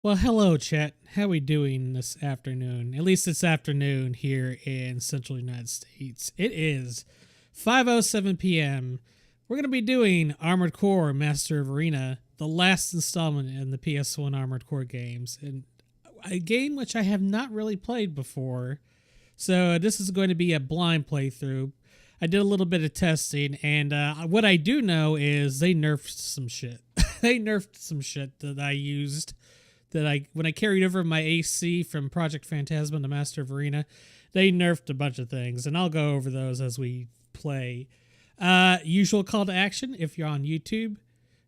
Well, hello, chat. How we doing this afternoon? At least it's afternoon here in Central United States. It is 5:07 p.m. We're going to be doing Armored Core Master of Arena, the last installment in the PS1 Armored Core games, and a game which I have not really played before. So this is going to be a blind playthrough. I did a little bit of testing, and what I do know is they nerfed some shit. They nerfed some shit that I used when I carried over my AC from Project Phantasma to Master of Arena, they nerfed a bunch of things, and I'll go over those as we play. Usual call to action: if you're on YouTube,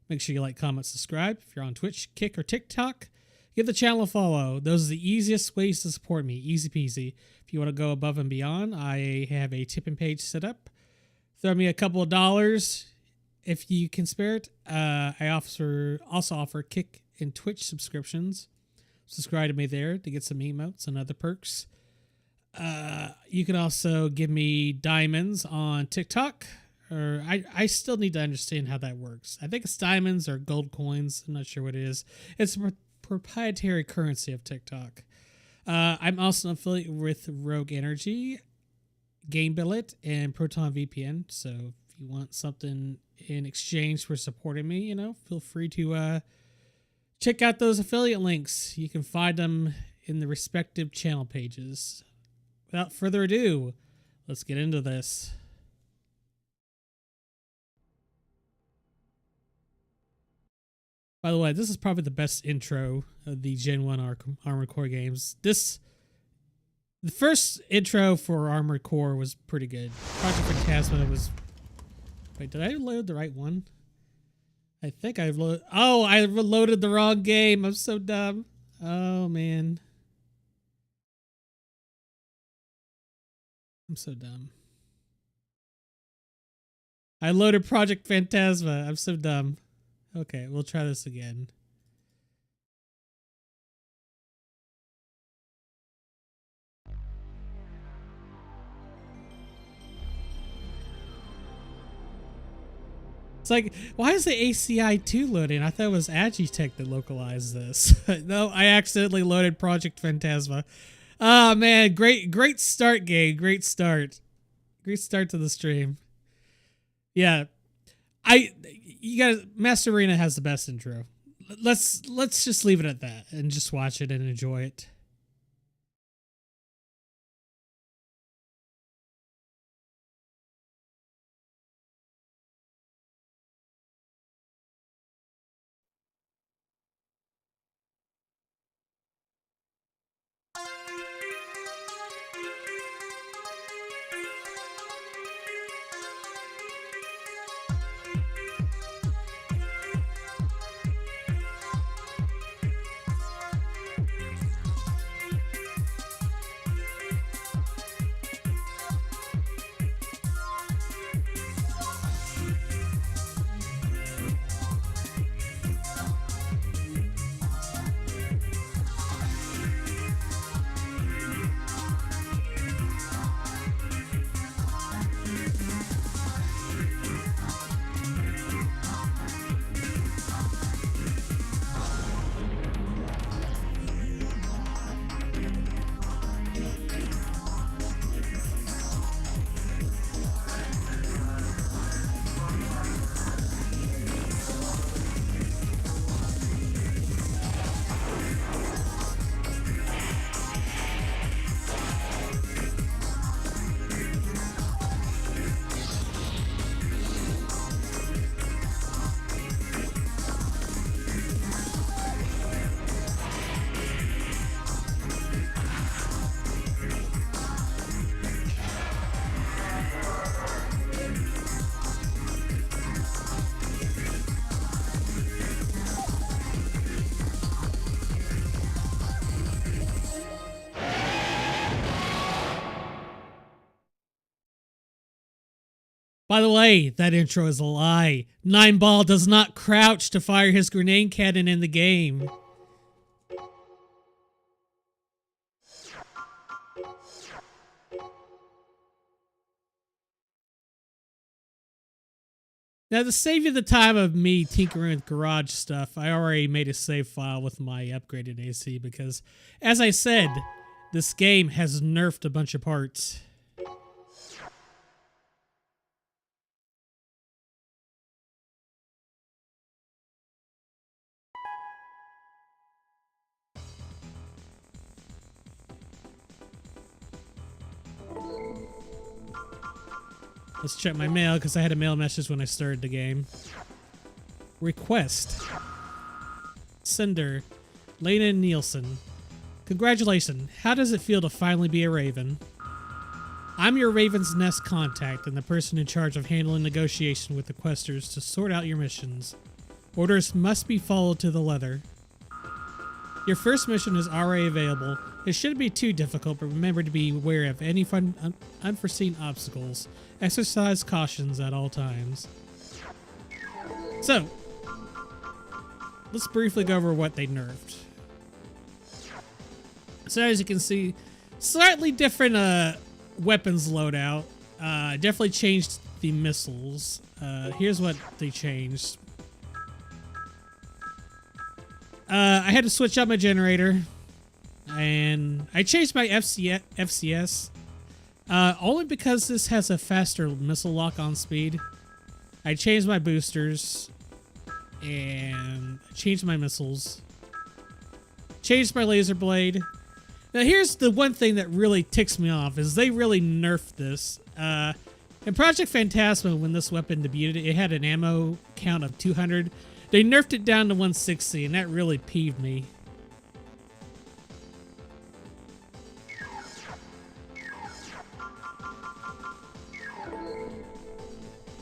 make sure you like, comment, subscribe. If you're on Twitch, Kick, or TikTok, give the channel a follow. Those are the easiest ways to support me. Easy peasy. If you want to go above and beyond, I have a tipping page set up. Throw me a couple of dollars if you can spare it. I also offer Kick and Twitch subscriptions. Subscribe to me there to get some emotes and other perks. You can also give me diamonds on TikTok. Or I still need to understand how that works. I think it's diamonds or gold coins. I'm not sure what it is. It's a proprietary currency of TikTok. I'm also an affiliate with Rogue Energy, Game Billet, and Proton VPN. So if you want something in exchange for supporting me, feel free to check out those affiliate links. You can find them in the respective channel pages. Without further ado, let's get into this. By the way, this is probably the best intro of the Gen 1 Armored Core games. The first intro for Armored Core was pretty good. Project Phantasma was... Wait, did I load the right one? I think I've loaded... Oh, I loaded the wrong game. I'm so dumb. Oh, man. I'm so dumb. I loaded Project Phantasma. I'm so dumb. Okay, we'll try this again. It's like, why is the ACI 2 loading? I thought it was Agitech that localized this. No, I accidentally loaded Project Phantasma. Oh man, great start, game. Great start. Great start to the stream. Yeah. You guys, Master Arena has the best intro. Let's just leave it at that and just watch it and enjoy it. By the way, that intro is a lie. Nineball does not crouch to fire his grenade cannon in the game. Now, to save you the time of me tinkering with garage stuff, I already made a save file with my upgraded AC because, as I said, this game has nerfed a bunch of parts. Let's check my mail because I had a mail message when I started the game. Request. Sender. Lena Nielsen. Congratulations. How does it feel to finally be a Raven? I'm your Raven's Nest contact and the person in charge of handling negotiation with the questers to sort out your missions. Orders must be followed to the letter. Your first mission is already available. It shouldn't be too difficult, but remember to be aware of any unforeseen obstacles. Exercise cautions at all times. So, let's briefly go over what they nerfed. So as you can see, slightly different weapons loadout. Definitely changed the missiles. Here's what they changed. I had to switch out my generator. And I changed my FCS only because this has a faster missile lock-on speed. I changed my boosters and changed my missiles. Changed my laser blade. Now here's the one thing that really ticks me off is they really nerfed this. In Project Phantasma, when this weapon debuted, it had an ammo count of 200. They nerfed it down to 160, and that really peeved me.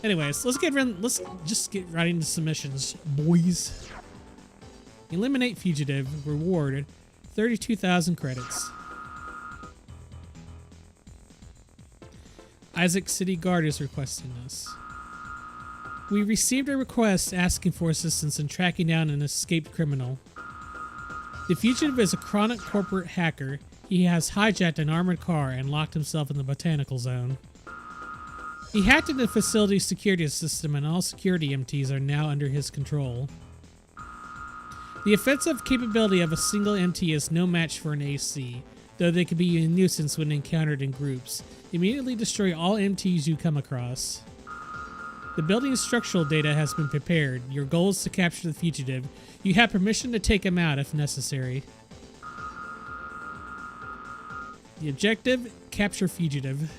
Anyways, let's just get right into submissions, boys. Eliminate fugitive, reward 32,000 credits. Isaac City Guard is requesting this. We received a request asking for assistance in tracking down an escaped criminal. The fugitive is a chronic corporate hacker. He has hijacked an armored car and locked himself in the botanical zone. He hacked into the facility's security system and all security MTs are now under his control. The offensive capability of a single MT is no match for an AC, though they can be a nuisance when encountered in groups. Immediately destroy all MTs you come across. The building's structural data has been prepared. Your goal is to capture the fugitive. You have permission to take him out if necessary. The objective, capture fugitive.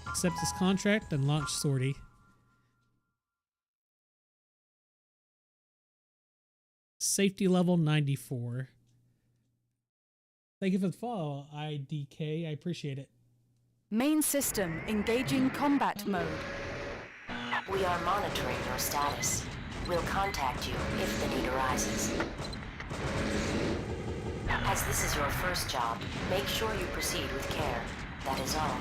Accept his contract and launch sortie. Safety level 94. Thank you for the follow, IDK. I appreciate it. Main system engaging combat mode. We are monitoring your status. We'll contact you if the need arises. As this is your first job, make sure you proceed with care. That is all.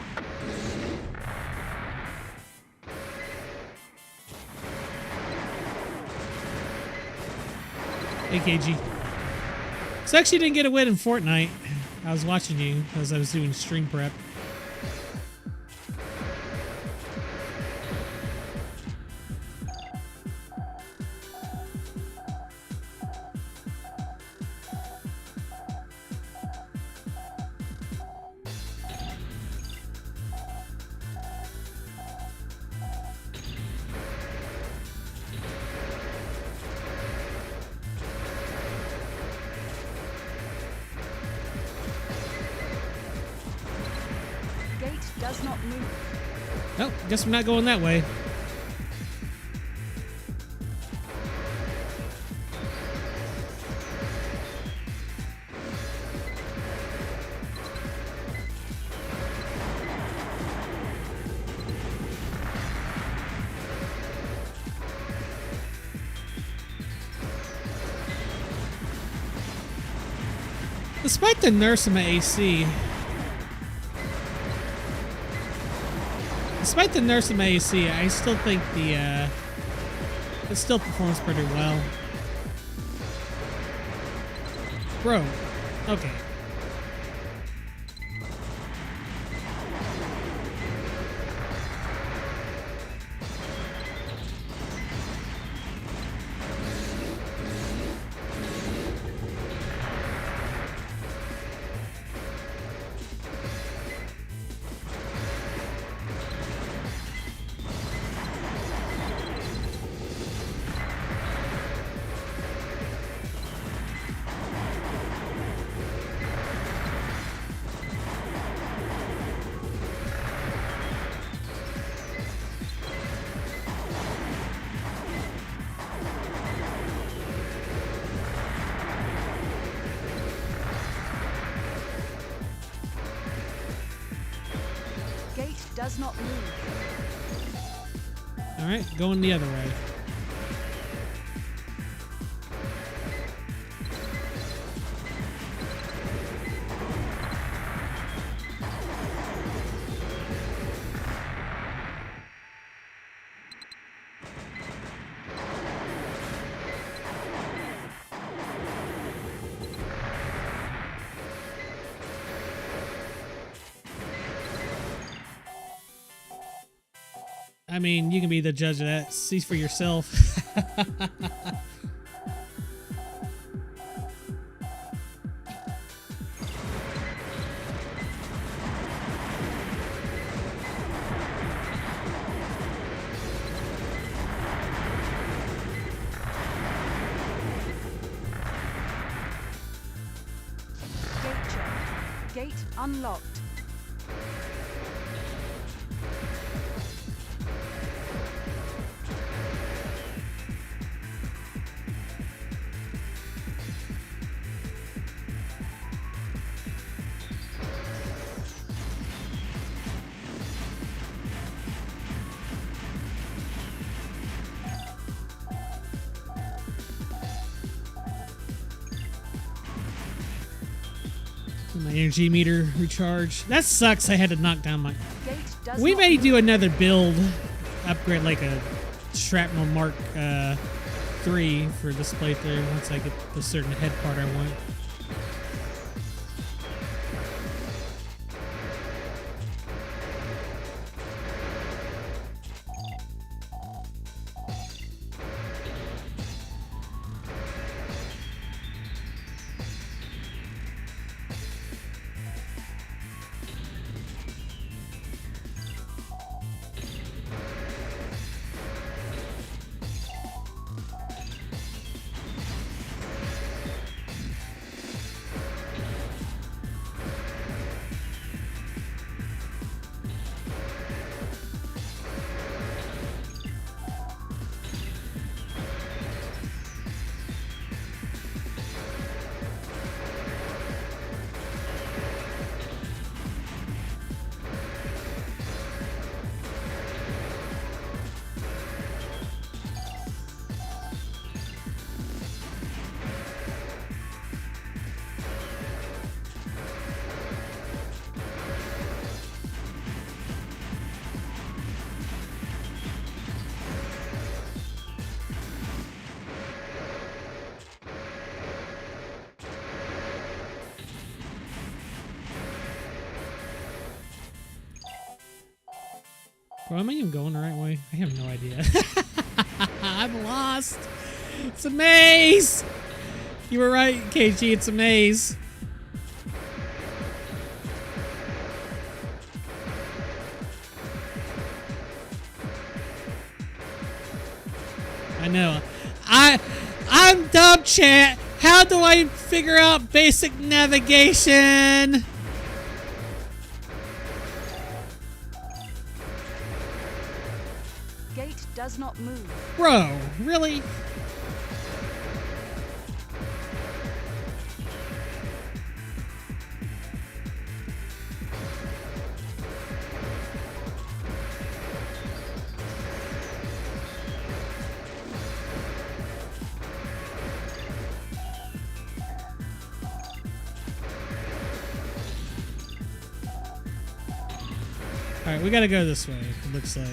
Hey, KG. So I actually didn't get a win in Fortnite. I was watching you as I was doing stream prep. Does not move. Well, guess we're not going that way. Despite the nerfs in my AC, I still think it still performs pretty well. Bro, okay. does not move. All right, going the other way. I mean, you can be the judge of that. See for yourself. Gate check. Gate unlocked. My energy meter recharge. That sucks. I had to knock down my. Gate does We not may move. do another build upgrade, like a shrapnel mark 3 for this playthrough once I get the certain head part I want. Bro, am I even going the right way? I have no idea. I'm lost. It's a maze. You were right, KG. It's a maze. I know. I'm dumb, chat. How do I figure out basic navigation? Gate does not move. Bro, really? Alright, we gotta go this way, it looks like.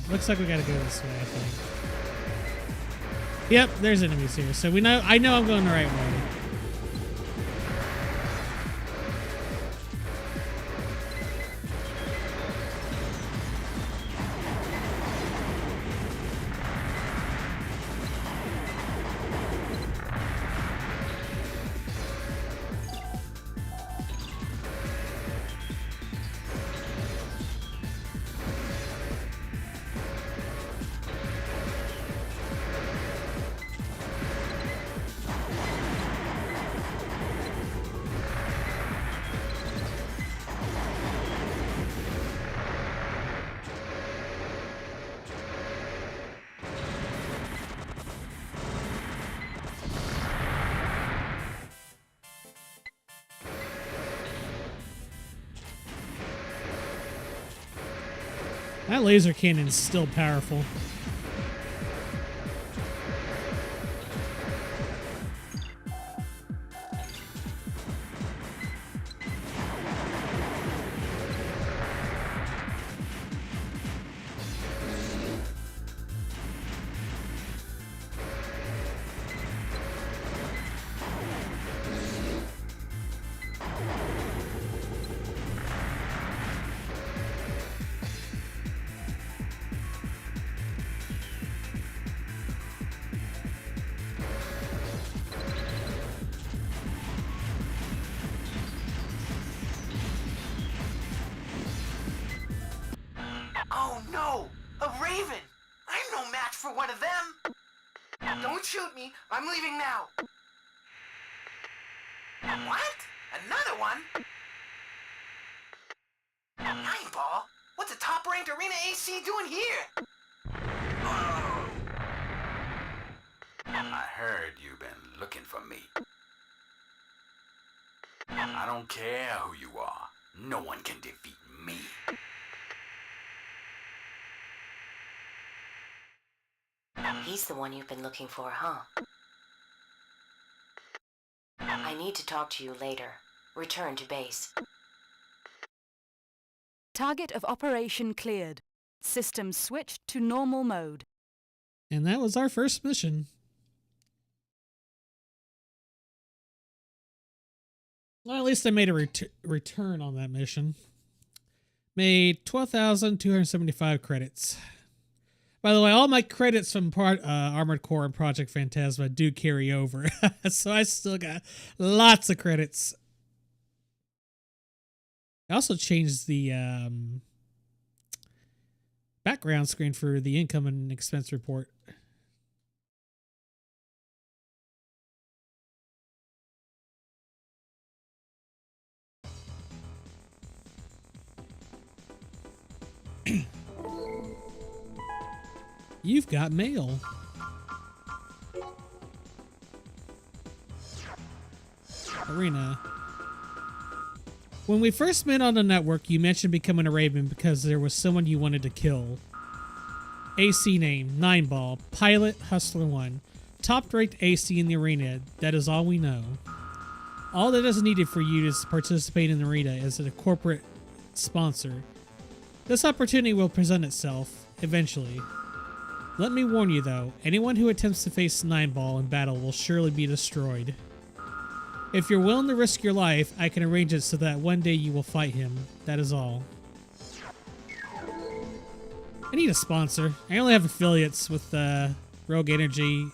Looks like we gotta go this way, I think. Yep, there's enemies here, so I know I'm going the right way. That laser cannon's still powerful. Oh no! A raven! I'm no match for one of them! Don't shoot me! I'm leaving now! What? Another one? Nineball? What's a top-ranked arena AC doing here? Oh. I heard you've been looking for me. I don't care who you are. No one can defeat me. He's the one you've been looking for, huh? I need to talk to you later. Return to base. Target of operation cleared. System switched to normal mode. And that was our first mission. Well, at least I made a return on that mission. Made 12,275 credits. By the way, all my credits from Armored Core and Project Phantasma do carry over. So I still got lots of credits. I also changed the background screen for the income and expense report. You've got mail. Arena. When we first met on the network, you mentioned becoming a Raven because there was someone you wanted to kill. AC name, Nineball, Pilot, Hustler 1. Top-ranked AC in the arena, that is all we know. All that is needed for you to participate in the arena is a corporate sponsor. This opportunity will present itself, eventually. Let me warn you though, anyone who attempts to face Nineball in battle will surely be destroyed. If you're willing to risk your life, I can arrange it so that one day you will fight him. That is all. I need a sponsor. I only have affiliates with Rogue Energy,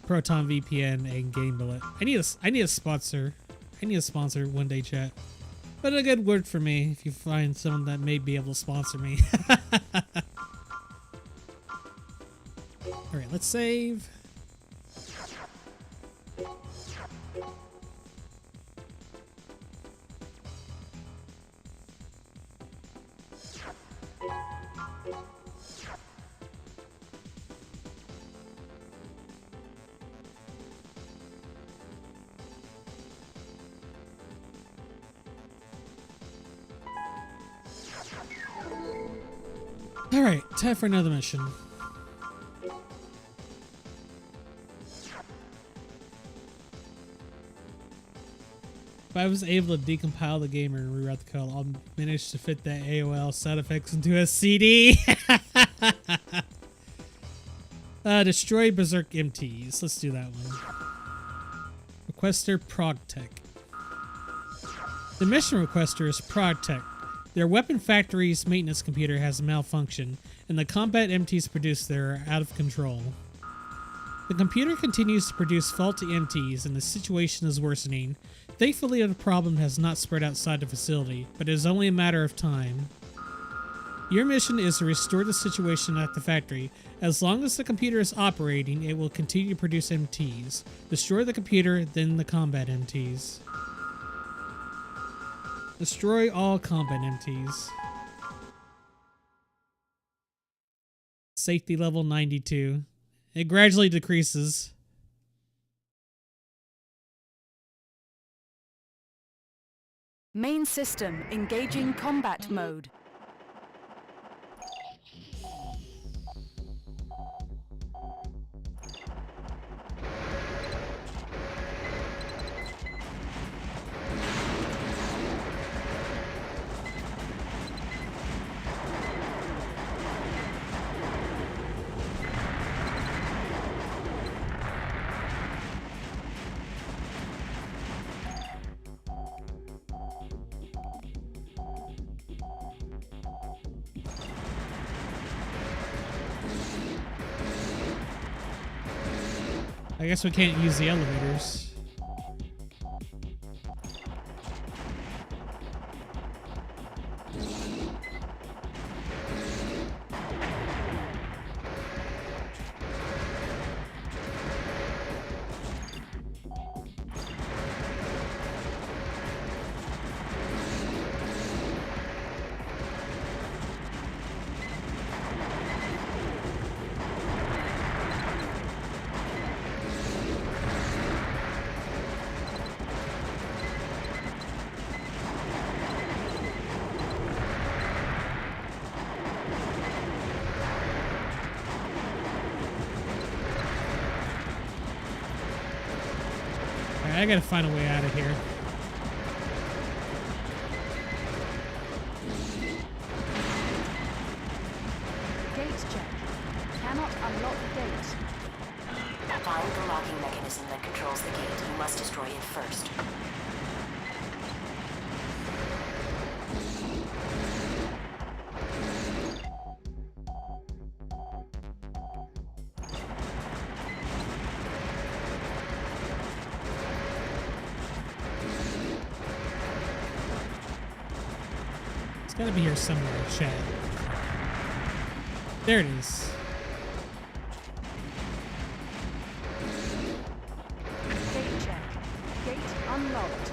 Proton VPN, and Game Bullet. I need a sponsor. I need a sponsor one day, chat. But a good word for me if you find someone that may be able to sponsor me. Alright, let's save. Alright, time for another mission. If I was able to decompile the game and rewrite the code, I'll manage to fit that AOL sound effects into a CD. Destroy Berserk MTs. Let's do that one. Requester ProgTech. The mission requester is ProgTech. Their weapon factory's maintenance computer has malfunctioned, and the combat MTs produced there are out of control. The computer continues to produce faulty MTs, and the situation is worsening. Thankfully, the problem has not spread outside the facility, but it is only a matter of time. Your mission is to restore the situation at the factory. As long as the computer is operating, it will continue to produce MTs. Destroy the computer, then the combat MTs. Destroy all combat MTs. Safety level 92. It gradually decreases. Main system engaging combat mode. I guess we can't use the elevators. I gotta find a way out of here. Gate check. Cannot unlock gate. Find the locking mechanism that controls the gate. You must destroy it first. It's gotta be here somewhere, chat. There it is. Gate check. Gate unlocked.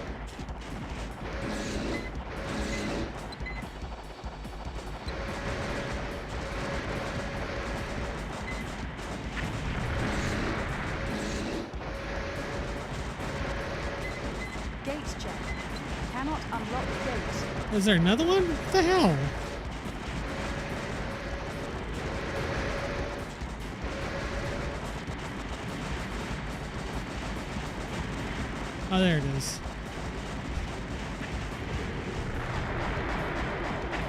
Gate check. Cannot unlock gate. Is there another one? What the hell? Oh, there it is.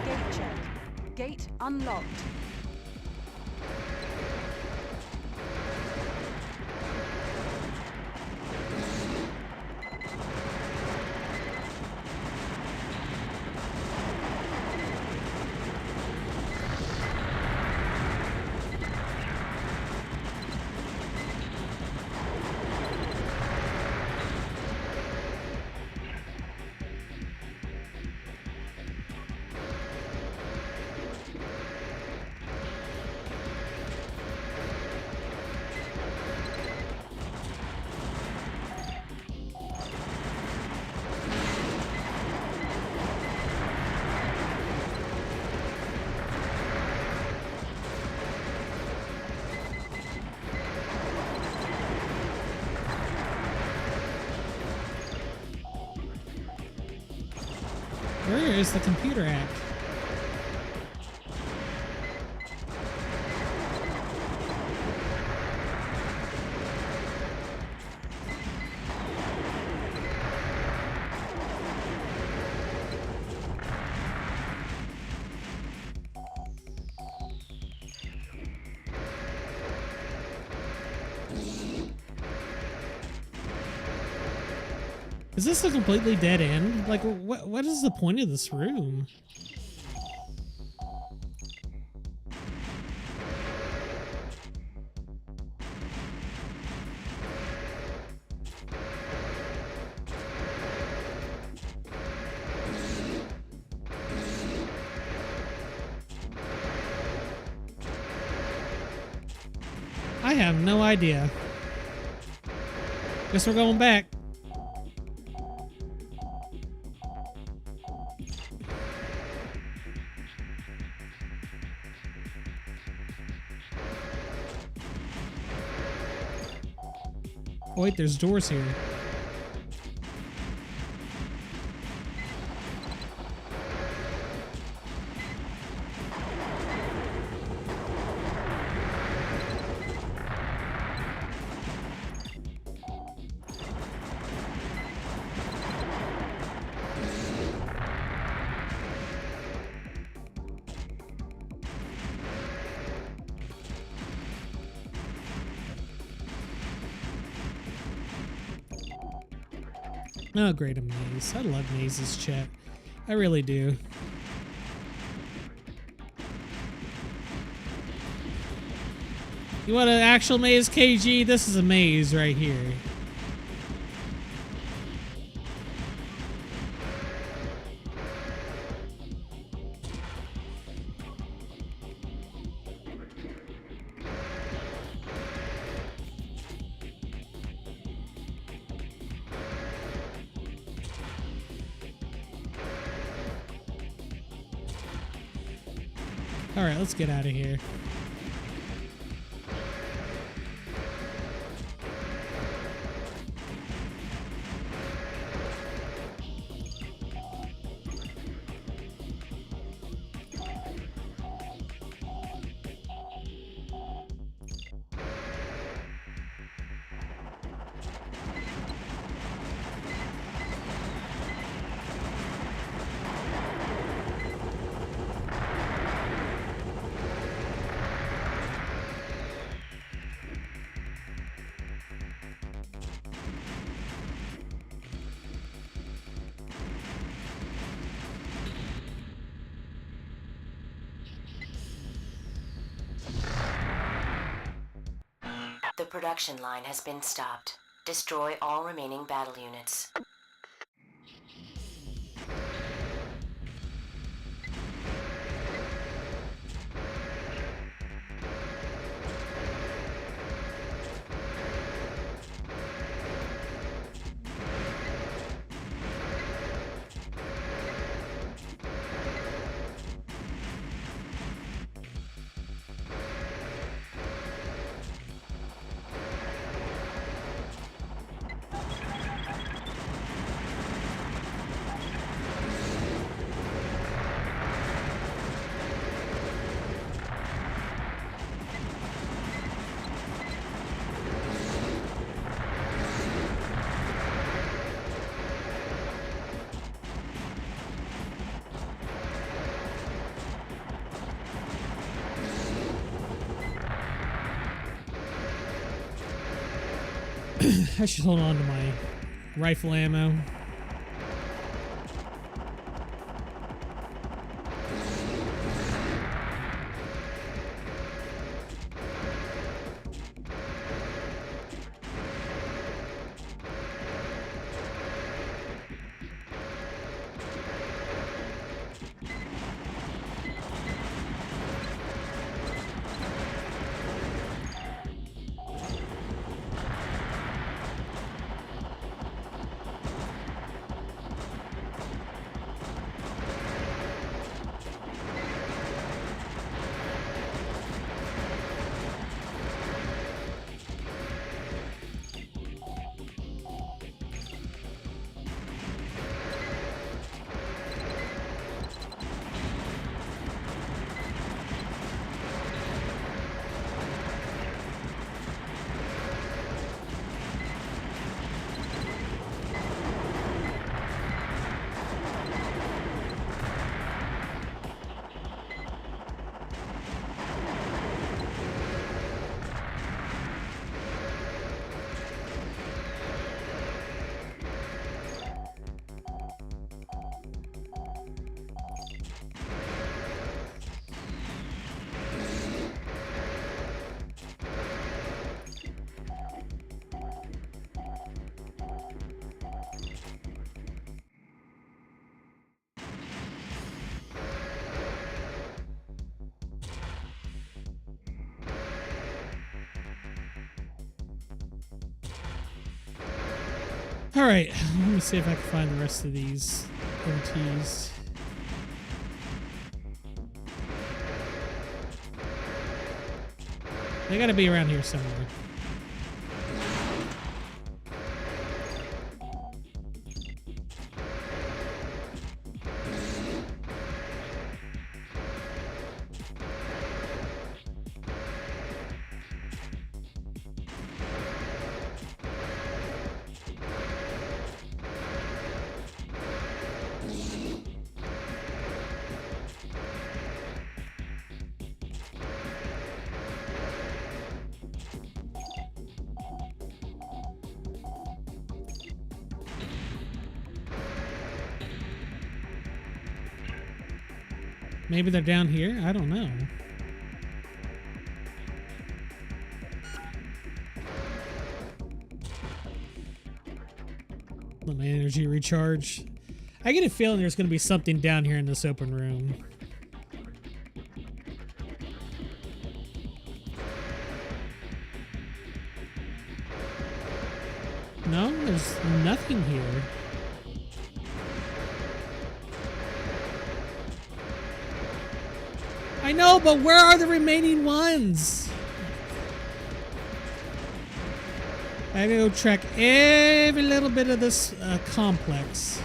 Gate check. Gate unlocked. Where is the computer at? Is this a completely dead end? Like, what is the point of this room? I have no idea. Guess we're going back. Oh, wait, there's doors here. Oh, great, a maze. I love mazes, chat. I really do. You want an actual maze, KG? This is a maze right here. All right, let's get out of here. The production line has been stopped. Destroy all remaining battle units. I should hold on to my rifle ammo. All right, let me see if I can find the rest of these MTs. They gotta be around here somewhere. Maybe they're down here? I don't know. my energy recharge. I get a feeling there's going to be something down here in this open room. No, there's nothing here. I know, but where are the remaining ones? I gotta go track every little bit of this complex.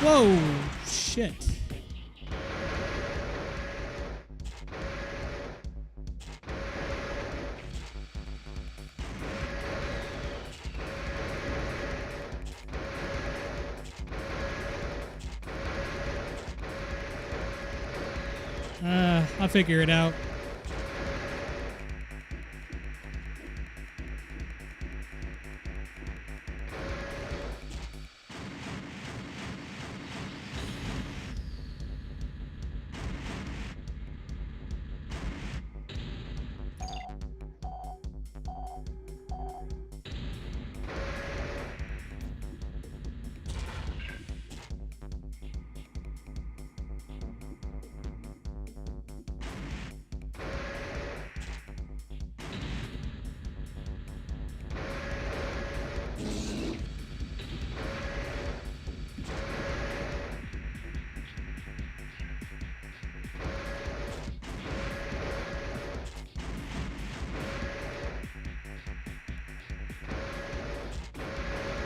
Whoa, shit. I'll figure it out.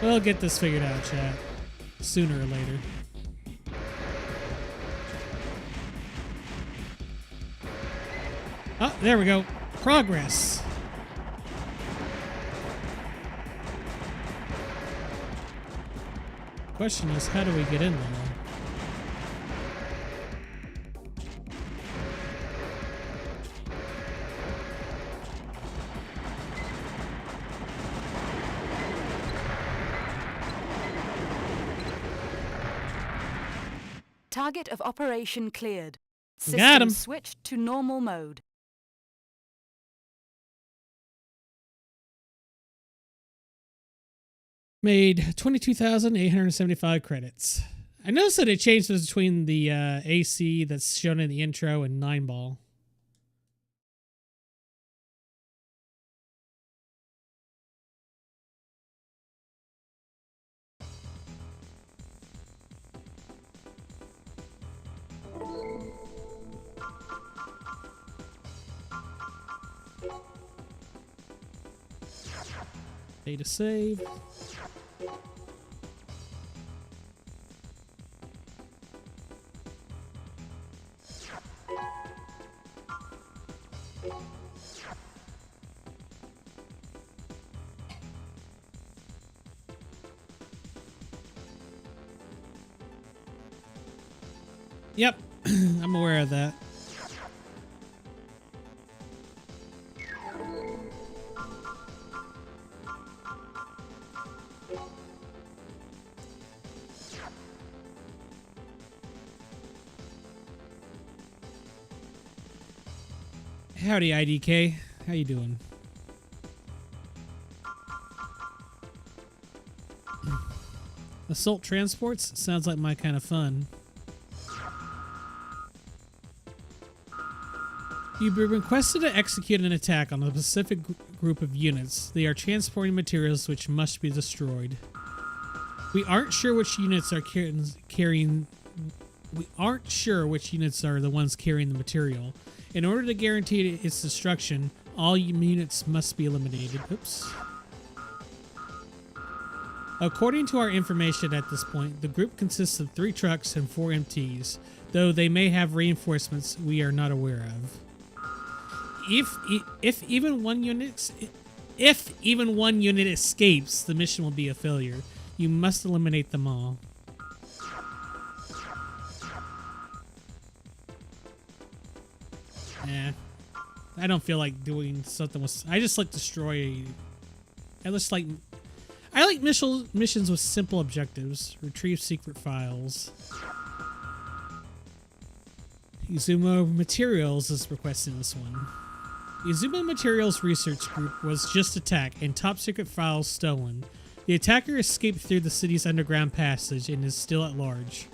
We'll get this figured out, chat. Sooner or later. Oh, there we go. Progress. Question is, how do we get in there? Target of operation cleared. Got him. System switched to normal mode. Made 22,875 credits. I noticed that it changed between the AC that's shown in the intro and 9-ball. Data save. Yep, I'm aware of that. Howdy, IDK. How you doing? Assault transports? Sounds like my kind of fun. You've been requested to execute an attack on a specific group of units. They are transporting materials which must be destroyed. We aren't sure which units are carrying. We aren't sure which units are the ones carrying the material. In order to guarantee its destruction, all units must be eliminated. Oops. According to our information at this point, the group consists of 3 trucks and 4 MTs, though they may have reinforcements we are not aware of. If even one unit escapes, the mission will be a failure. You must eliminate them all. I don't feel like doing something with. I just like destroy I just like I like missions with simple objectives. Retrieve secret files. Izumo Materials is requesting this one. Izumo Materials Research Group was just attacked and top secret files stolen. The attacker escaped through the city's underground passage and is still at large.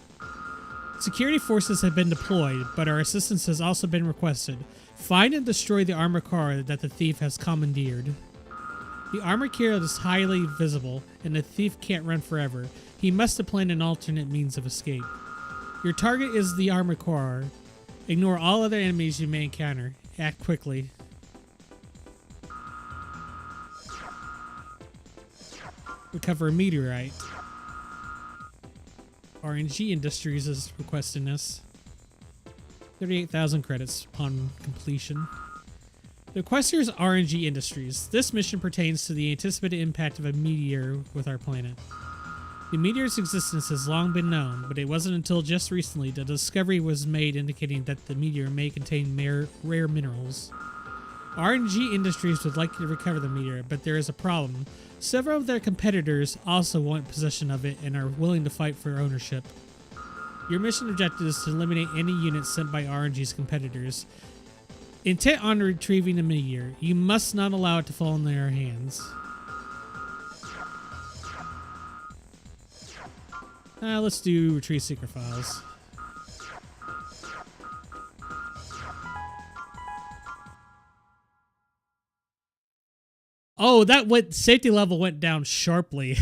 Security forces have been deployed, but our assistance has also been requested. Find and destroy the armored car that the thief has commandeered. The armored car is highly visible, and the thief can't run forever. He must have planned an alternate means of escape. Your target is the armored car. Ignore all other enemies you may encounter. Act quickly. Recover a meteorite. RNG Industries is requesting this. 38,000 credits upon completion. The requester is RNG Industries. This mission pertains to the anticipated impact of a meteor with our planet. The meteor's existence has long been known, but it wasn't until just recently that a discovery was made indicating that the meteor may contain rare minerals. RNG Industries would like you to recover the meteor, but there is a problem. Several of their competitors also want possession of it and are willing to fight for ownership. Your mission objective is to eliminate any units sent by RNG's competitors. Intent on retrieving the meteor, you must not allow it to fall in their hands. Let's do retrieve secret files. Oh, safety level went down sharply.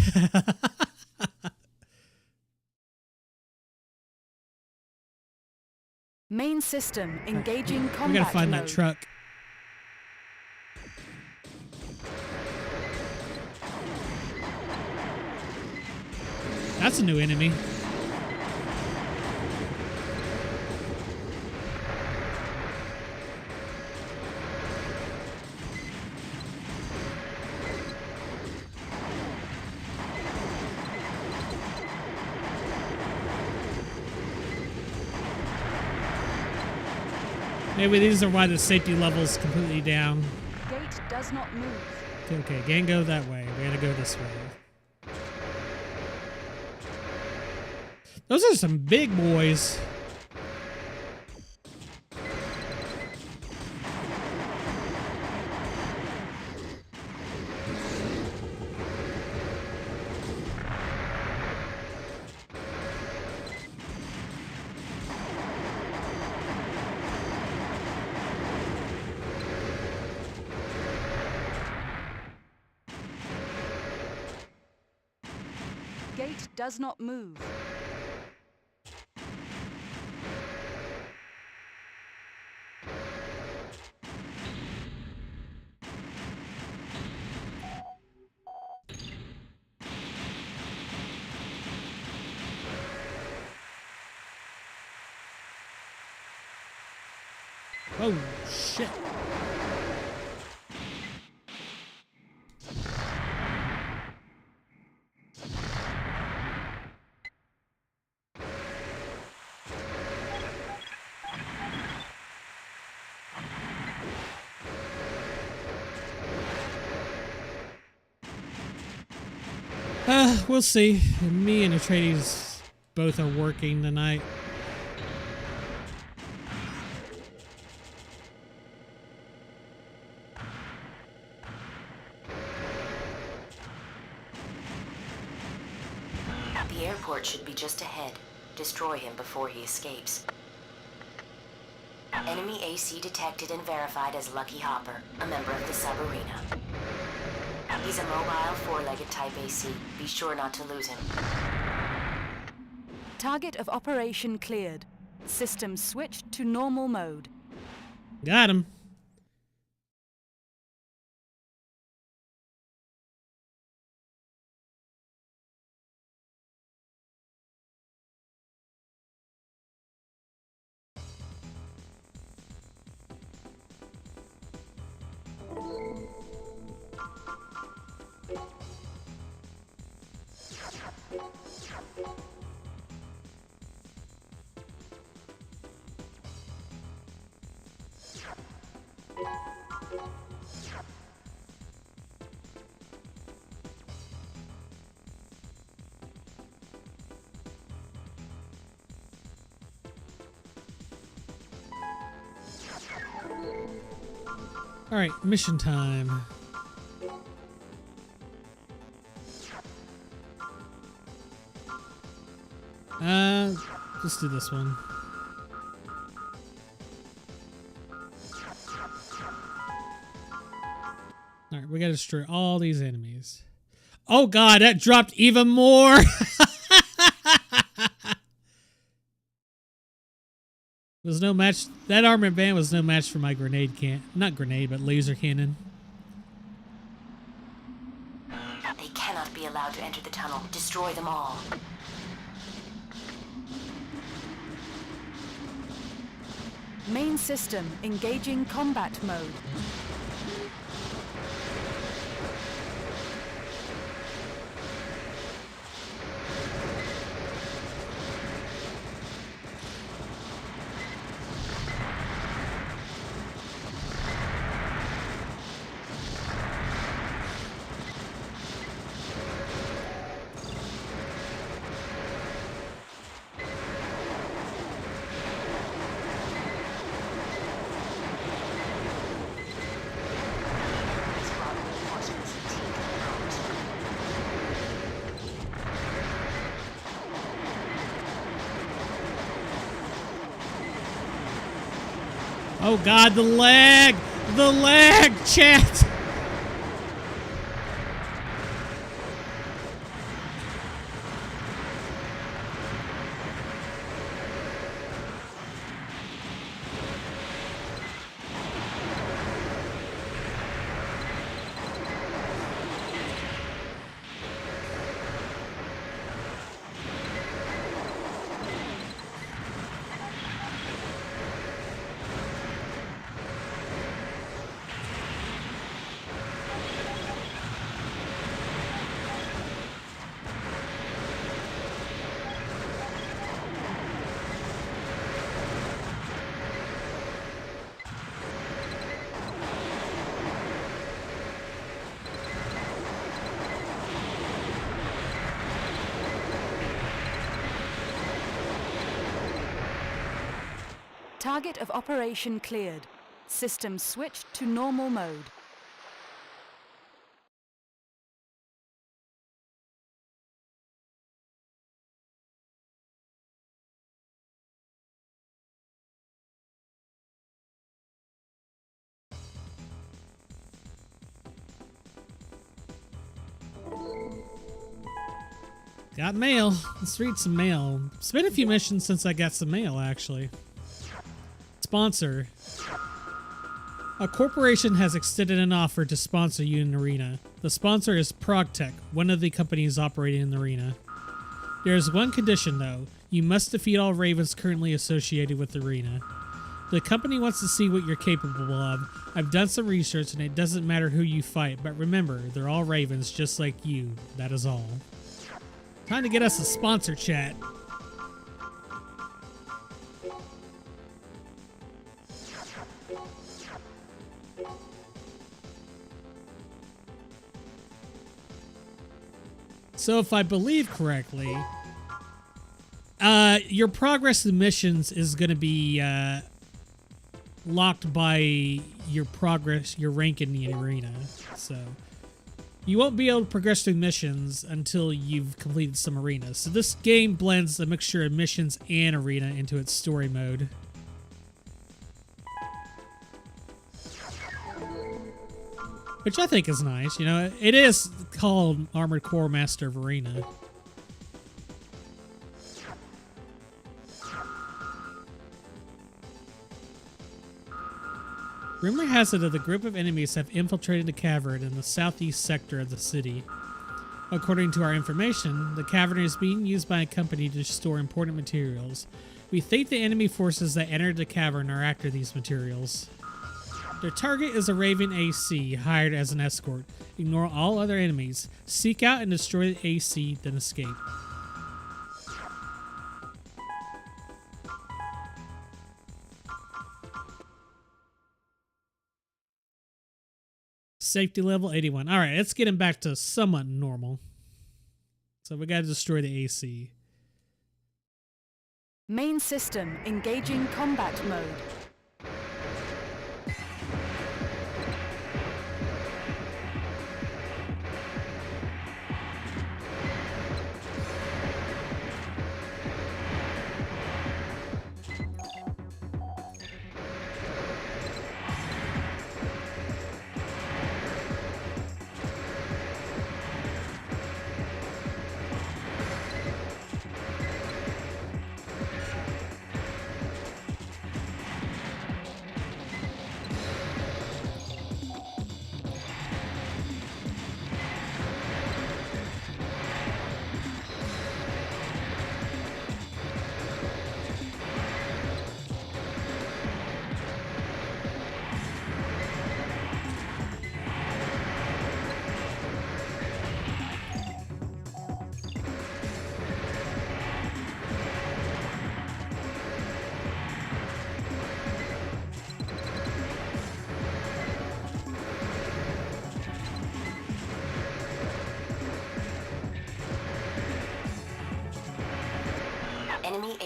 Main system engaging combat We gotta find mode. that truck. That's a new enemy. Maybe these are why the safety level's completely down. Gate does not move. Okay, can't go that way. We gotta go this way. Those are some big boys. Gate does not move. Oh, shit. We'll see. Me and Atreides both are working tonight. The airport should be just ahead. Destroy him before he escapes. Enemy AC detected and verified as Lucky Hopper, a member of the Sabarina. He's a mobile, four-legged type AC. Be sure not to lose him. Target of operation cleared. System switched to normal mode. Got him. All right, mission time. Let's do this one. All right, we gotta destroy all these enemies. Oh god, that dropped even more! Was no match. That armored van was no match for my grenade not grenade, but laser cannon. They cannot be allowed to enter the tunnel. Destroy them all. Main system engaging combat mode. Oh god, the lag! The lag, chat! Target of operation cleared. System switched to normal mode. Got mail. Let's read some mail. It's been a few missions since I got some mail, actually. Sponsor. A corporation has extended an offer to sponsor you in the arena. The sponsor is ProgTech, one of the companies operating in the arena. There is one condition, though. You must defeat all Ravens currently associated with the arena. The company wants to see what you're capable of. I've done some research, and it doesn't matter who you fight, but remember, they're all Ravens just like you. That is all. Time to get us a sponsor, chat. So if I believe correctly, your progress in missions is going to be locked by your progress, your rank in the arena. So you won't be able to progress through missions until you've completed some arenas. So this game blends a mixture of missions and arena into its story mode. Which I think is nice, you know. It is called Armored Core Master of Arena. Rumor has it that a group of enemies have infiltrated the cavern in the southeast sector of the city. According to our information, the cavern is being used by a company to store important materials. We think the enemy forces that entered the cavern are after these materials. Their target is a Raven AC, hired as an escort. Ignore all other enemies. Seek out and destroy the AC, then escape. Safety level 81. Alright, let's get him back to somewhat normal. So we gotta destroy the AC. Main system engaging combat mode.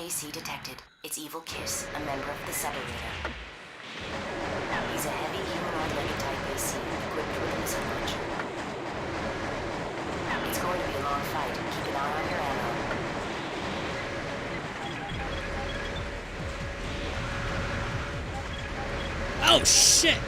AC detected. It's Evil Kiss, a member of the Subarena. He's a heavy humanoid legged type AC, equipped with a missile launcher. It's going to be a long fight. Keep an eye on your ammo. Oh shit!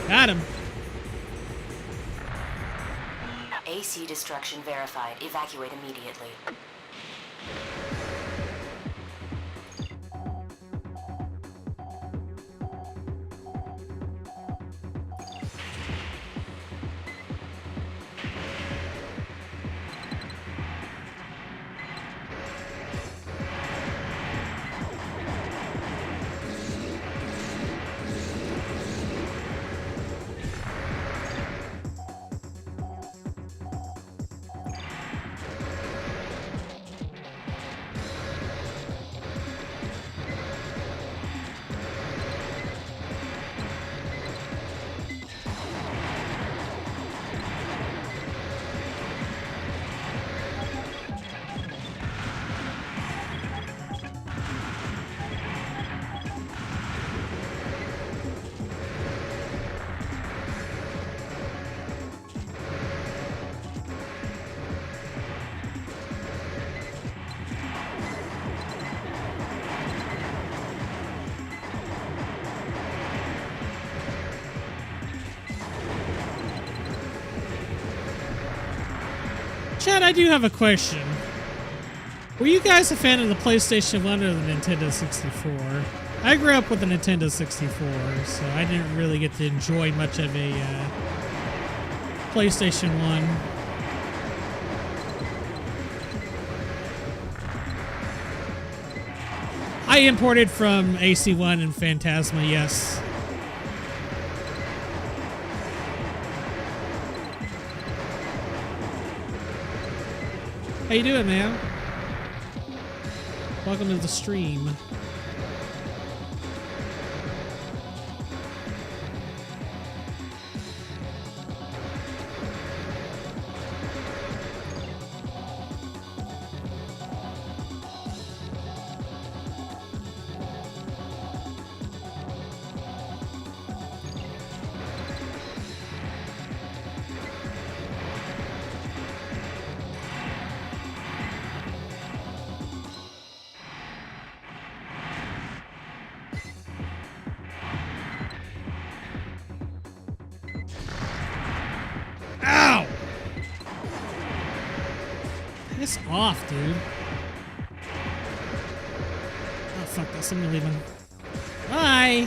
Got him. AC destruction verified. Evacuate immediately. Chad, I do have a question. Were you guys a fan of the PlayStation 1 or the Nintendo 64? I grew up with the Nintendo 64, so I didn't really get to enjoy much of a PlayStation 1. I imported from AC1 and Phantasma, yes. How you doing, man? Welcome to the stream. Ow! Piss off, dude. Oh, fuck this. I'm leaving. Bye!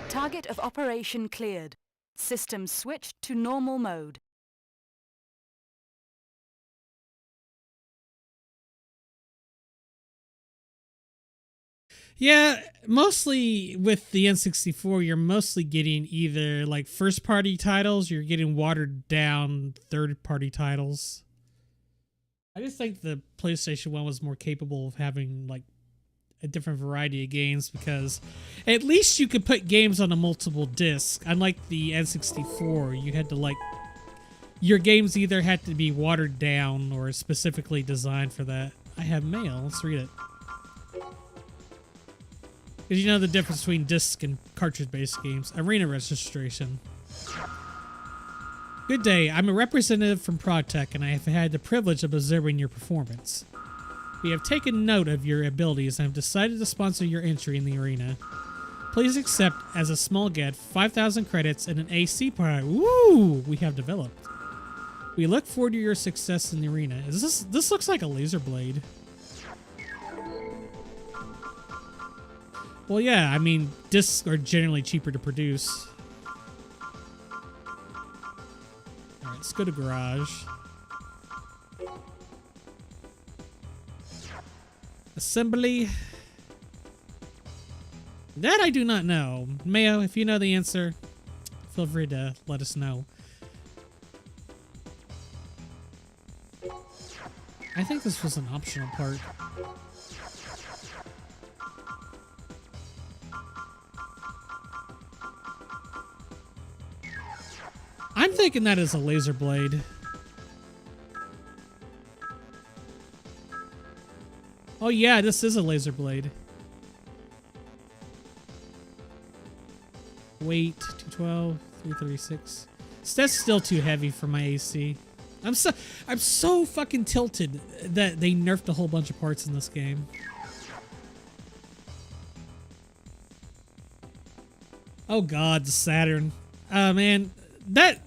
Target of operation cleared. System switched to normal mode. Yeah, mostly with the N64, you're mostly getting either like first-party titles, you're getting watered-down third-party titles. I just think the PlayStation 1 was more capable of having like a different variety of games because at least you could put games on a multiple disc. Unlike the N64, you had to like your games either had to be watered down or specifically designed for that. I have mail. Let's read it. Because you know the difference between disc and cartridge-based games. Arena registration. Good day. I'm a representative from ProdTech, and I have had the privilege of observing your performance. We have taken note of your abilities and have decided to sponsor your entry in the arena. Please accept, as a small gift, 5,000 credits and an AC part. Woo! We have developed. We look forward to your success in the arena. This looks like a laser blade. Well, yeah, I mean, discs are generally cheaper to produce. Alright, let's go to garage. Assembly. That I do not know. Mayo, if you know the answer, feel free to let us know. I think this was an optional part. I'm thinking that is a laser blade. Oh yeah, this is a laser blade. Weight 212, 336. That's still too heavy for my AC. I'm so fucking tilted that they nerfed a whole bunch of parts in this game. Oh god, the Saturn. Man, that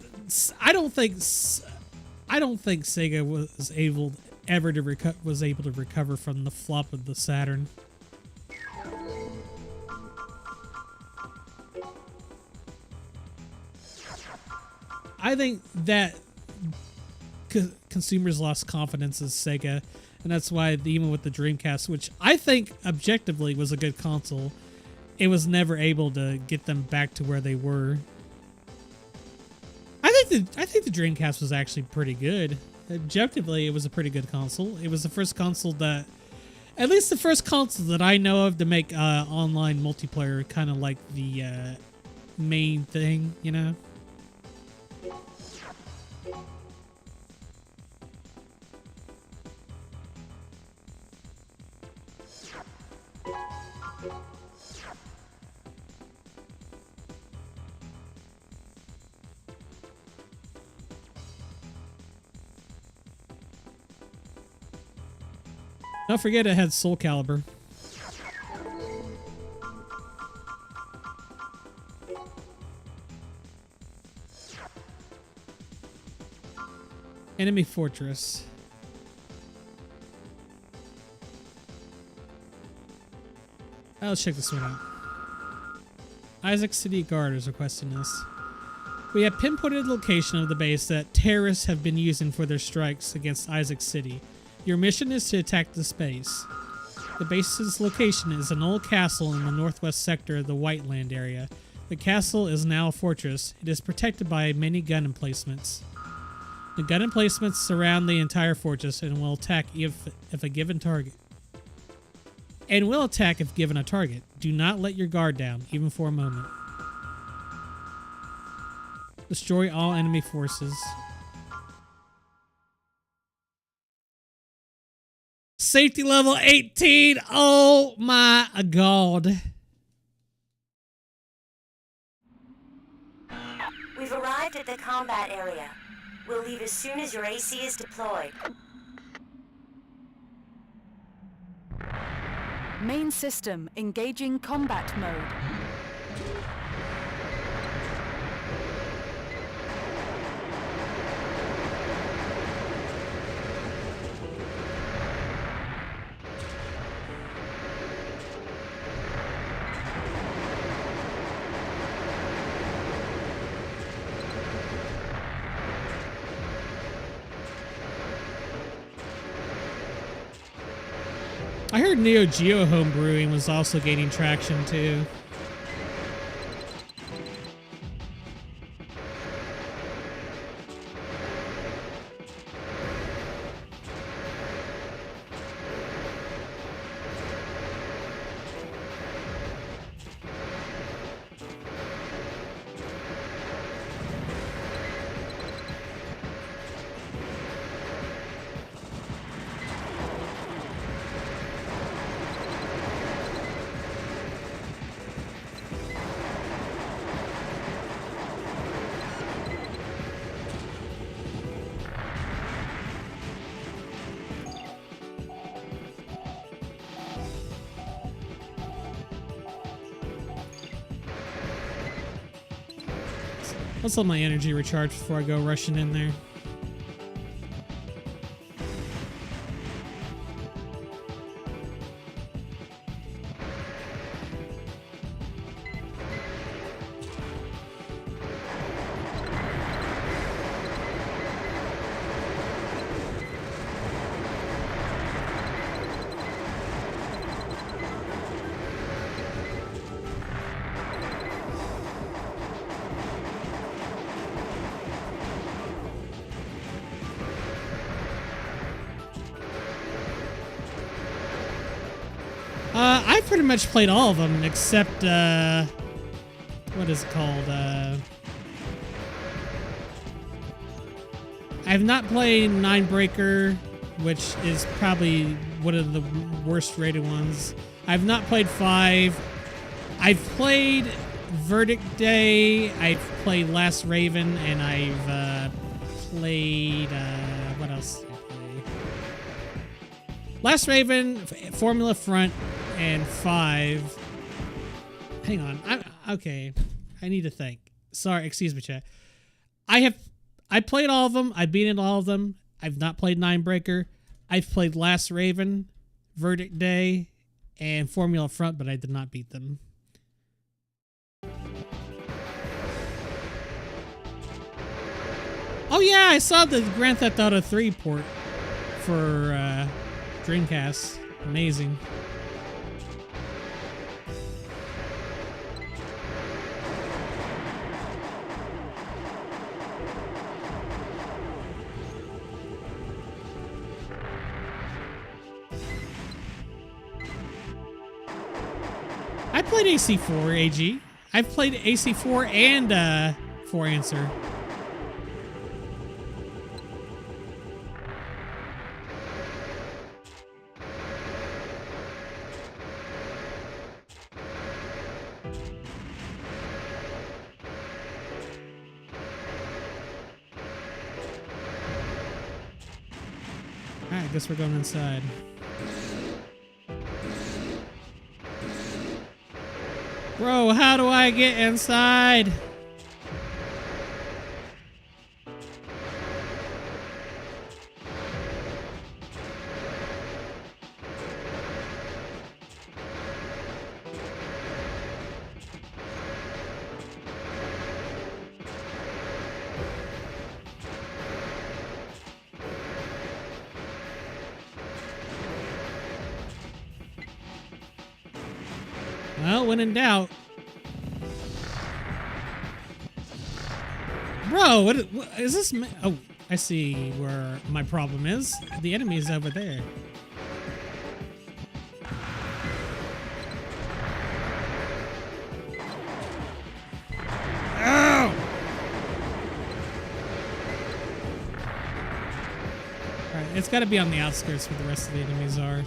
I don't think Sega was able to recover from the flop of the Saturn. I think that consumers lost confidence in Sega, and that's why even with the Dreamcast, which I think objectively was a good console, it was never able to get them back to where they were. I think the Dreamcast was actually pretty good. Objectively, it was a pretty good console. It was the first console that, at least the first console that I know of to make online multiplayer kind of like the main thing, you know? Don't forget it had Soul Calibur. Enemy Fortress. Let's check this one out. Isaac City Guard is requesting this. We have pinpointed the location of the base that terrorists have been using for their strikes against Isaac City. Your mission is to attack this base. The base's location is an old castle in the northwest sector of the White Land area. The castle is now a fortress. It is protected by many gun emplacements. The gun emplacements surround the entire fortress and will attack if given a target. Do not let your guard down, even for a moment. Destroy all enemy forces. Safety level 18. Oh my god. We've arrived at the combat area. We'll leave as soon as your AC is deployed. Main system engaging combat mode. I heard Neo Geo homebrewing was also gaining traction too. Let's let my energy recharge before I go rushing in there. I pretty much played all of them except, what is it called? I've not played Ninebreaker, which is probably one of the worst rated ones. I've not played 5. I've played Verdict Day, I've played Last Raven, and I've played, what else did I play? Last Raven, Formula Front, and 5. Hang on, okay, I need to think. Sorry, excuse me, chat. I played all of them, I've beaten all of them. I've not played Ninebreaker. I've played Last Raven, Verdict Day, and Formula Front, but I did not beat them. Oh yeah, I saw the Grand Theft Auto 3 port for Dreamcast. Amazing. I played AC4 AG. I've played AC4 and 4 Answer. Alright, I guess we're going inside. Bro, how do I get inside? Well, when in doubt. Bro, what is this? Oh, I see where my problem is. The enemy is over there. Ow! Alright, it's got to be on the outskirts where the rest of the enemies are.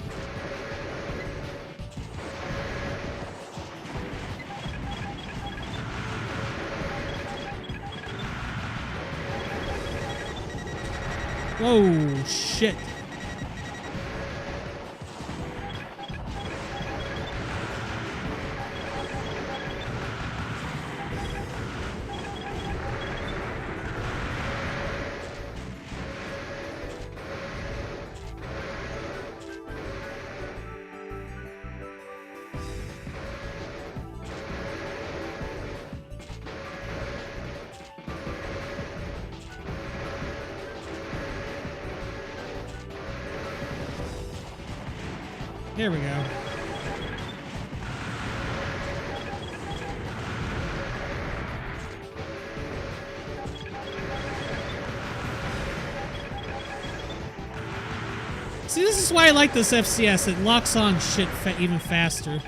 Whoa, shit. There we go. See, this is why I like this FCS. It locks on shit even faster.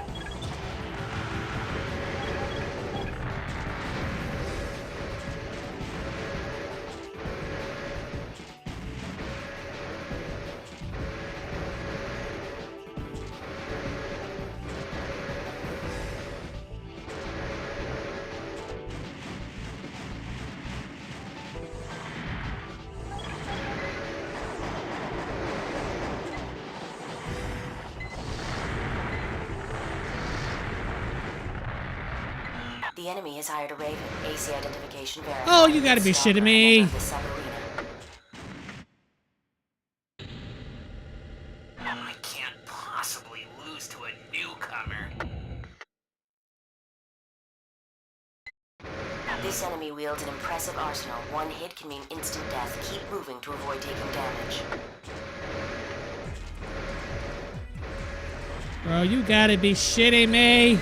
The enemy has hired a Raven. AC identification verified. Oh, you gotta be shitting me. I can't possibly lose to a newcomer. This enemy wields an impressive arsenal. One hit can mean instant death. Keep moving to avoid taking damage. Bro, you gotta be shitting me.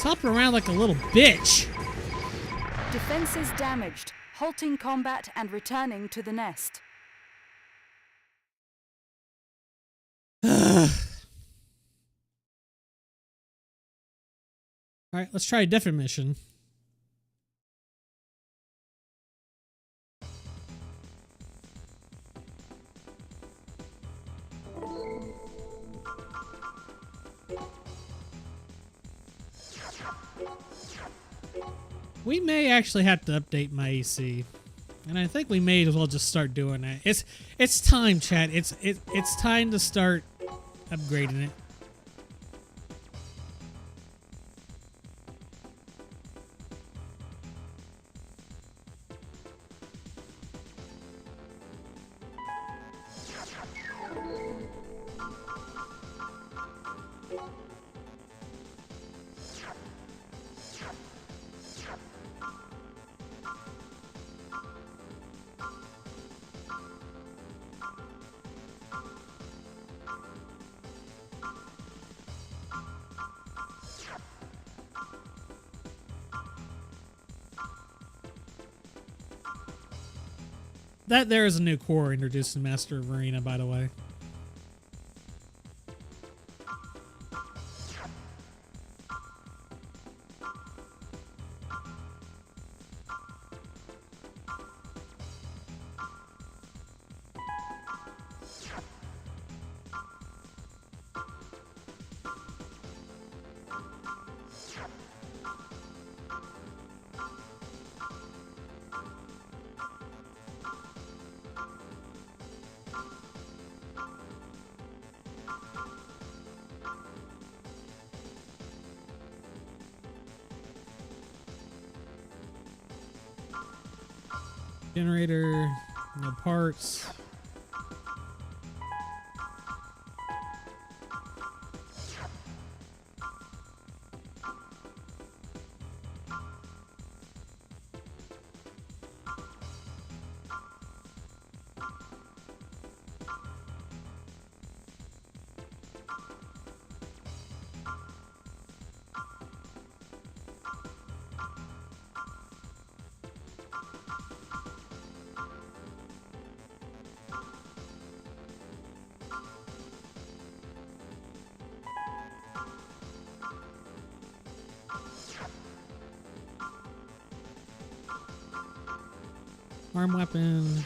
hopping around like a little bitch. Defenses damaged. Halting combat and returning to the nest. All right, let's try a different mission. We may actually have to update my AC, and I think we may as well just start doing that. It's time, chat. It's time to start upgrading it. That there is a new core introduced in Master of Arena, by the way. Generator, no parts. Arm weapon.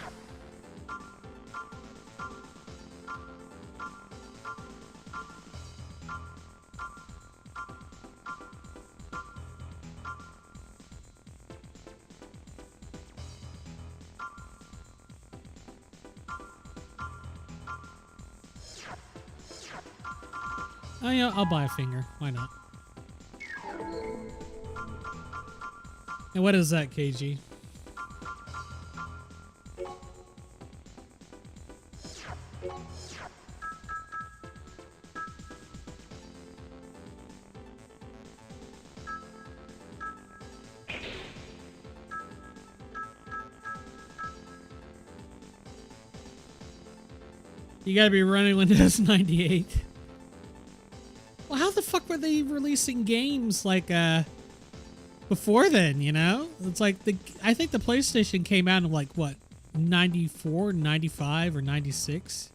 Oh yeah, I'll buy a finger. Why not? And what is that, KG? You gotta be running Windows 98. Well, how the fuck were they releasing games like before then, you know? It's like I think the PlayStation came out in like what, 94, 95 or 96?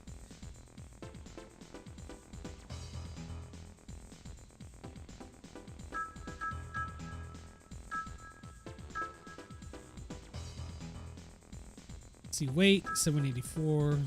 Let's see, weight 784.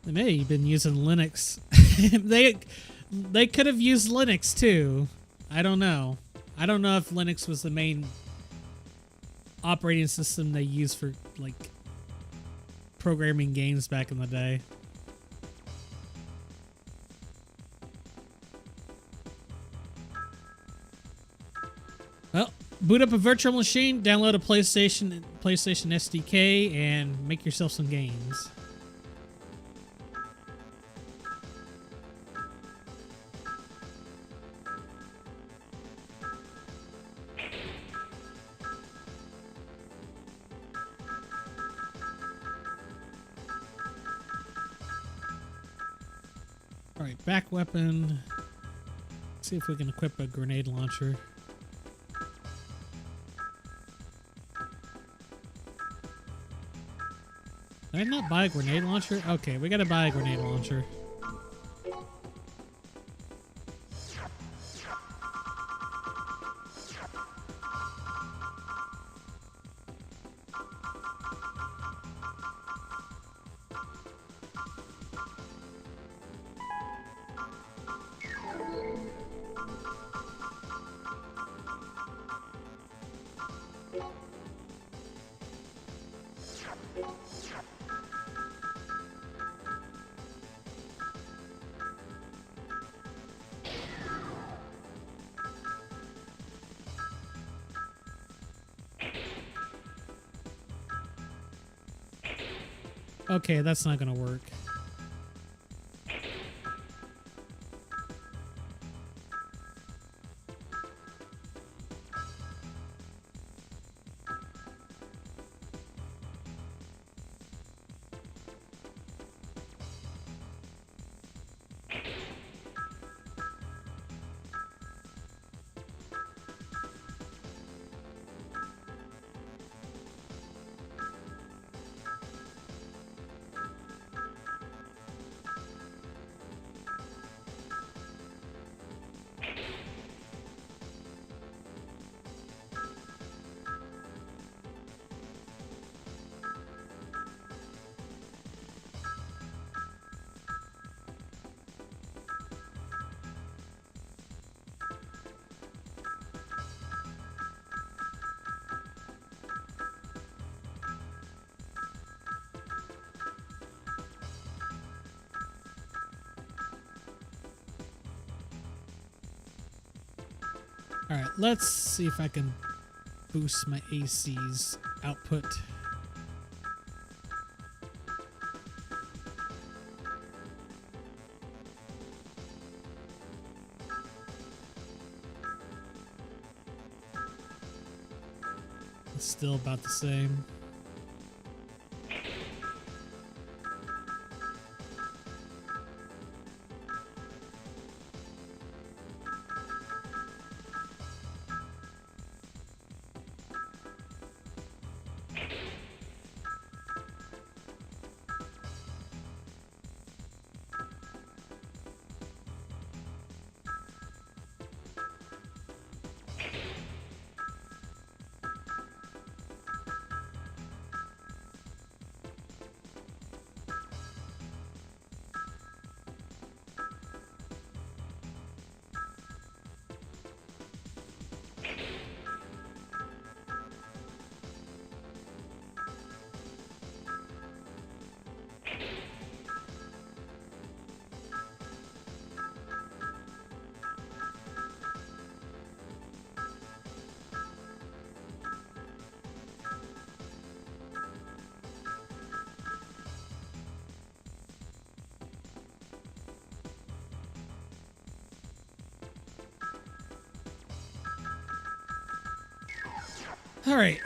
They may have been using Linux. they could have used Linux too. I don't know. I don't know if Linux was the main operating system they used for like programming games back in the day. Well, boot up a virtual machine, download a PlayStation SDK, and make yourself some games. Alright, back weapon. Let's see if we can equip a grenade launcher. Did I not buy a grenade launcher? Okay, we gotta buy a grenade launcher. Okay, that's not gonna work. Alright, let's see if I can boost my AC's output. It's still about the same. All right,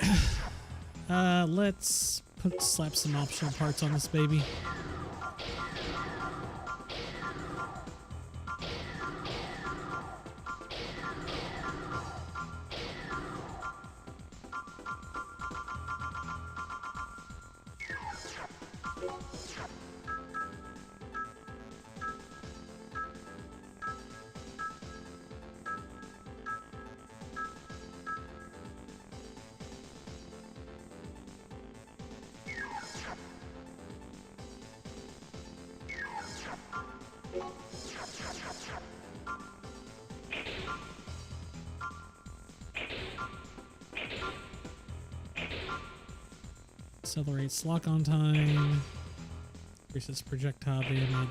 let's slap some optional parts on this baby. Accelerates lock on time. Increases projectile damage.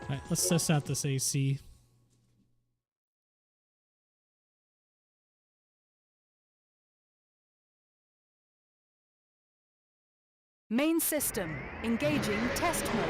Alright, let's test out this AC. Main system, engaging test mode.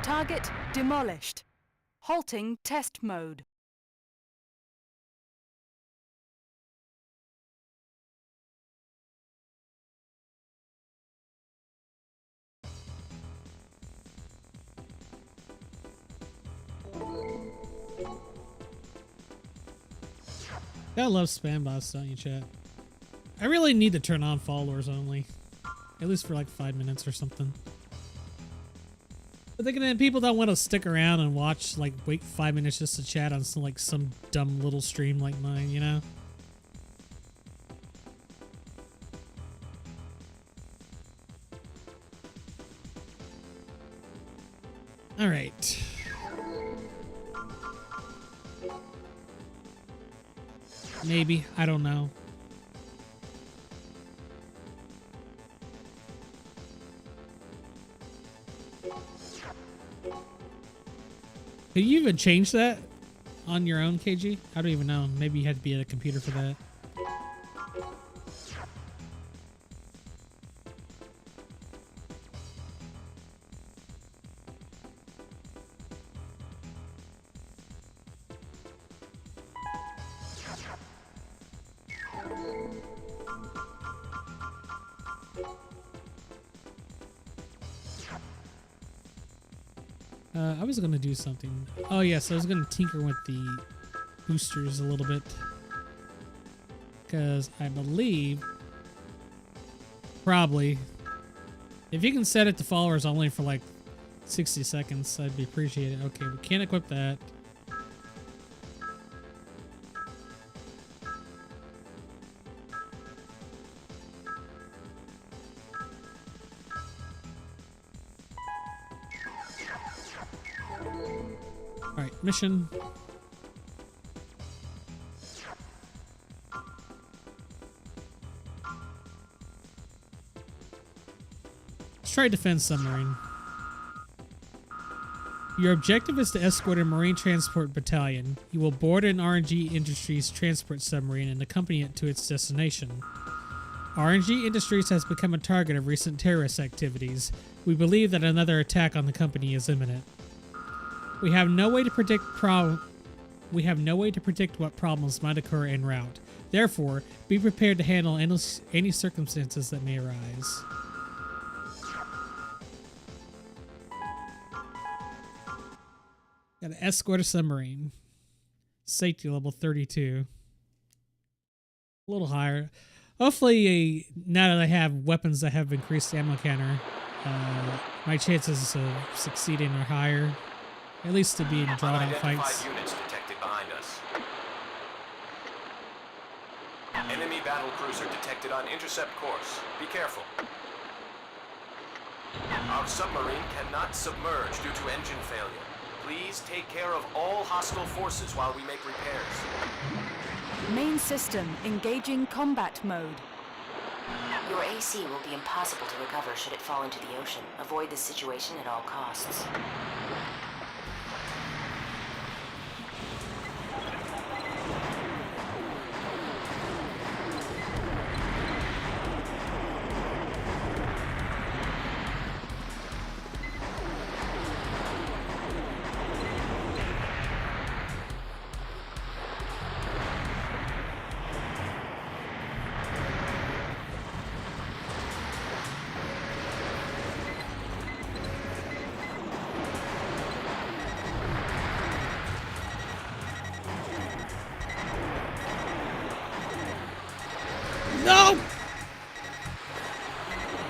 Target demolished. Halting test mode. Gotta love spam bots, don't you, chat? I really need to turn on followers only. At least for like 5 minutes or something. But then people don't want to stick around and watch, like, wait 5 minutes just to chat on some, like, some dumb little stream like mine, you know? Alright. Maybe. I don't know. Could you even change that on your own, KG? I don't even know. Maybe you had to be at a computer for that. I was gonna do something. Oh yes, I was gonna tinker with the boosters a little bit. Because I believe, probably, if you can set it to followers only for like 60 seconds, I'd be appreciated. Okay, we can't equip that. Alright, mission. Let's try defense submarine. Your objective is to escort a marine transport battalion. You will board an RNG Industries transport submarine and accompany it to its destination. RNG Industries has become a target of recent terrorist activities. We believe that another attack on the company is imminent. We have no way to predict what problems might occur en route. Therefore, be prepared to handle any circumstances that may arise. Got to escort a submarine. Safety level 32. A little higher. Hopefully, now that I have weapons that have increased ammo counter, my chances of succeeding are higher. At least to be in drawn-out fights. Units detected behind us. Enemy battle cruiser detected on intercept course. Be careful. Our submarine cannot submerge due to engine failure. Please take care of all hostile forces while we make repairs. Main system engaging combat mode. Your AC will be impossible to recover should it fall into the ocean. Avoid this situation at all costs.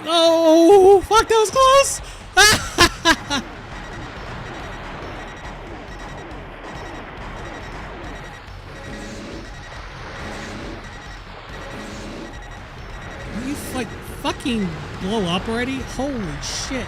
Oh, fuck, that was close! Are you, like, fucking blow up already? Holy shit.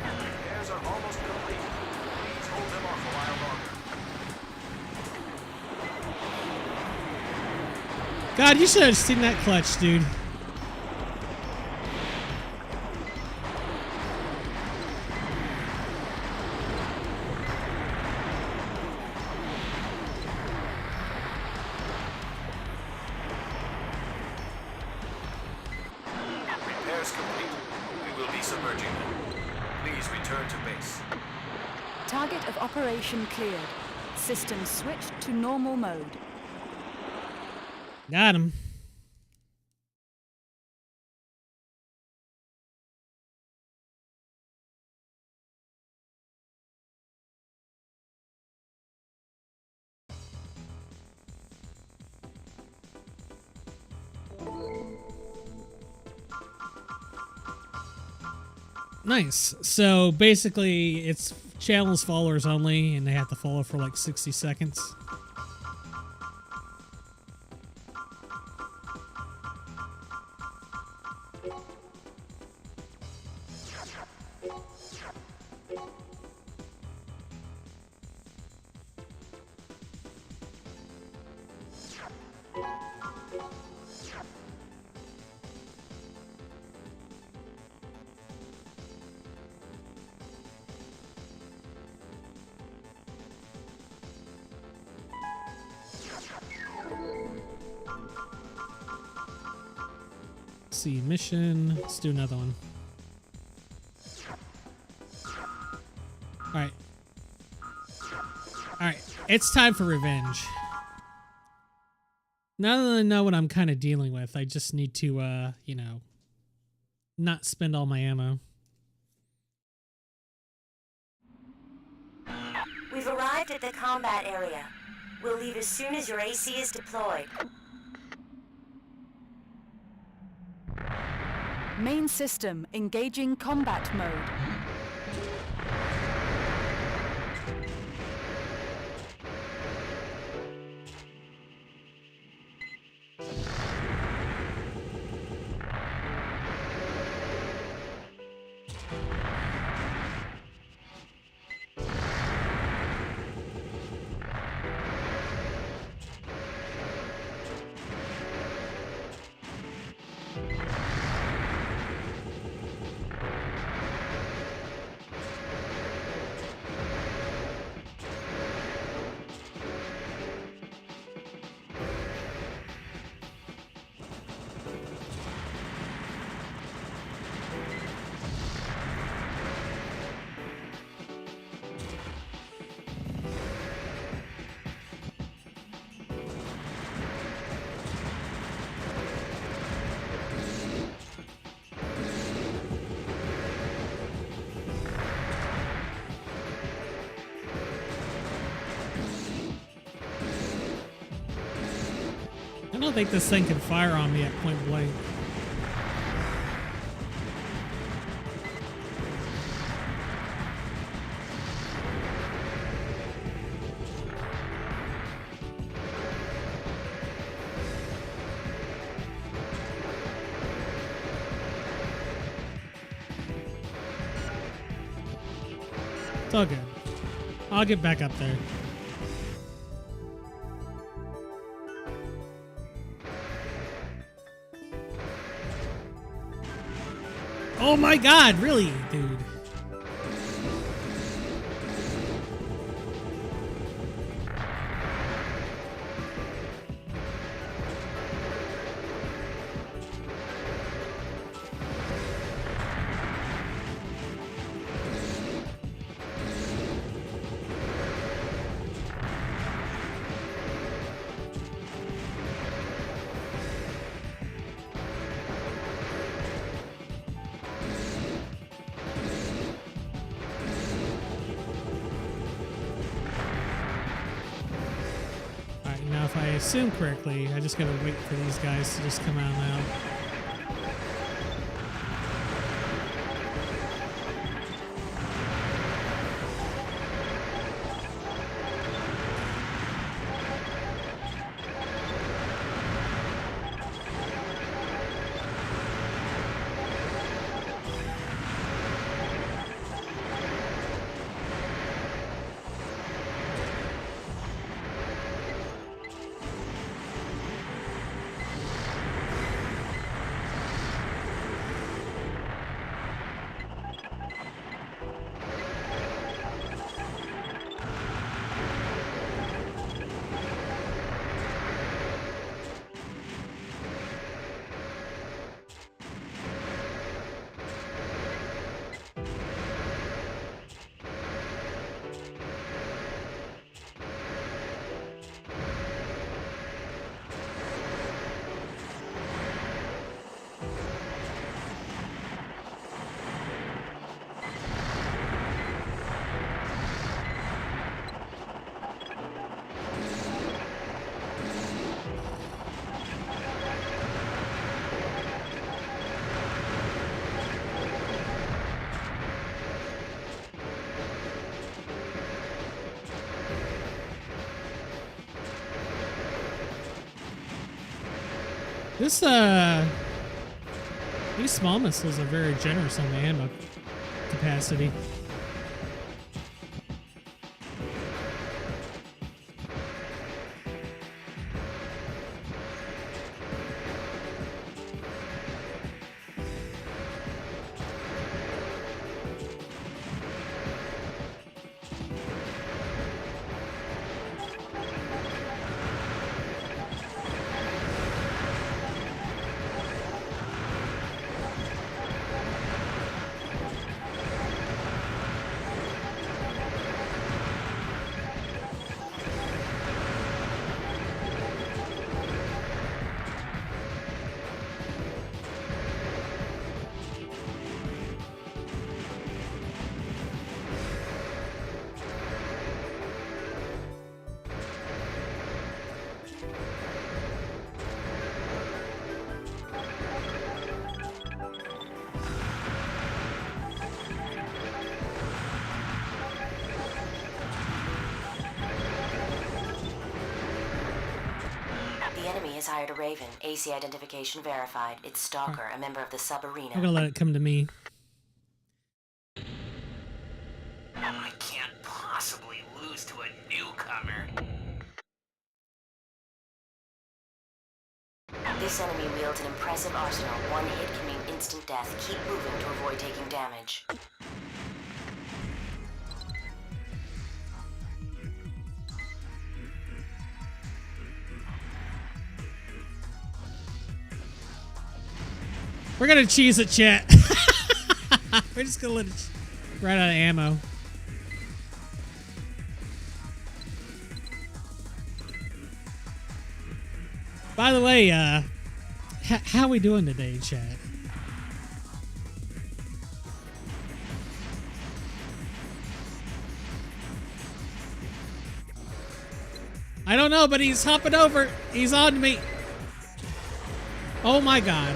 Repairs are almost complete. Please hold them off a while longer. God, you should have seen that clutch, dude. Repairs complete. We will be submerging them. Please return to base. Target of operation cleared. System switched to normal mode. Got him. Nice. So basically, it's challenge followers only, and they have to follow for like 60 seconds. See, mission. Let's do another one. Alright. Alright. It's time for revenge. Now that I know what I'm kind of dealing with, I just need to, you know, not spend all my ammo. We've arrived at the combat area. We'll leave as soon as your AC is deployed. Main system engaging combat mode. I don't think this thing can fire on me at point blank. It's all good. I'll get back up there. Oh my god, really, dude. Now, if I assume correctly, I just gotta wait for these guys to just come out now. This, these small missiles are very generous on the ammo capacity. The enemy has hired a Raven. AC identification verified. It's Stalker, a member of the sub-arena. I'm gonna let it come to me. I can't possibly lose to a newcomer. This enemy wields an impressive arsenal. One hit can mean instant death. Keep moving to avoid taking damage. We're gonna cheese it, chat. We're just gonna let it right out of ammo. By the way, how we doing today, chat? I don't know, but he's hopping over. He's on me. Oh my god.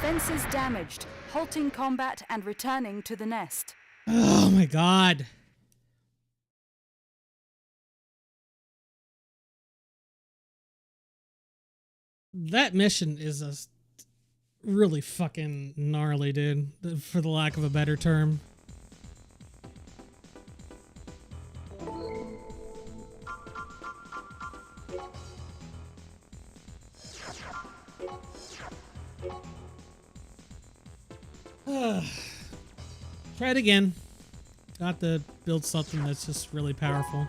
Defenses damaged. Halting combat and returning to the nest. Oh my god. That mission is a really fucking gnarly, dude, for the lack of a better term. Try it again. Got to build something that's just really powerful.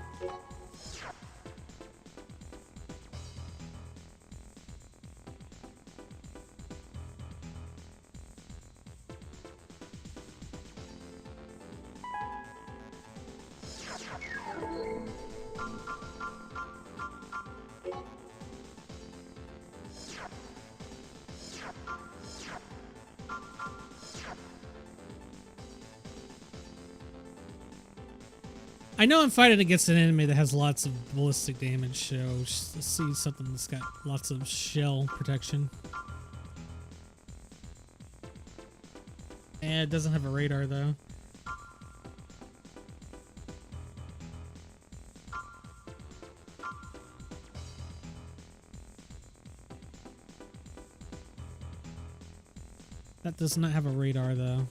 I know I'm fighting against an enemy that has lots of ballistic damage, so let's see something that's got lots of shell protection. And it doesn't have a radar though. That does not have a radar though.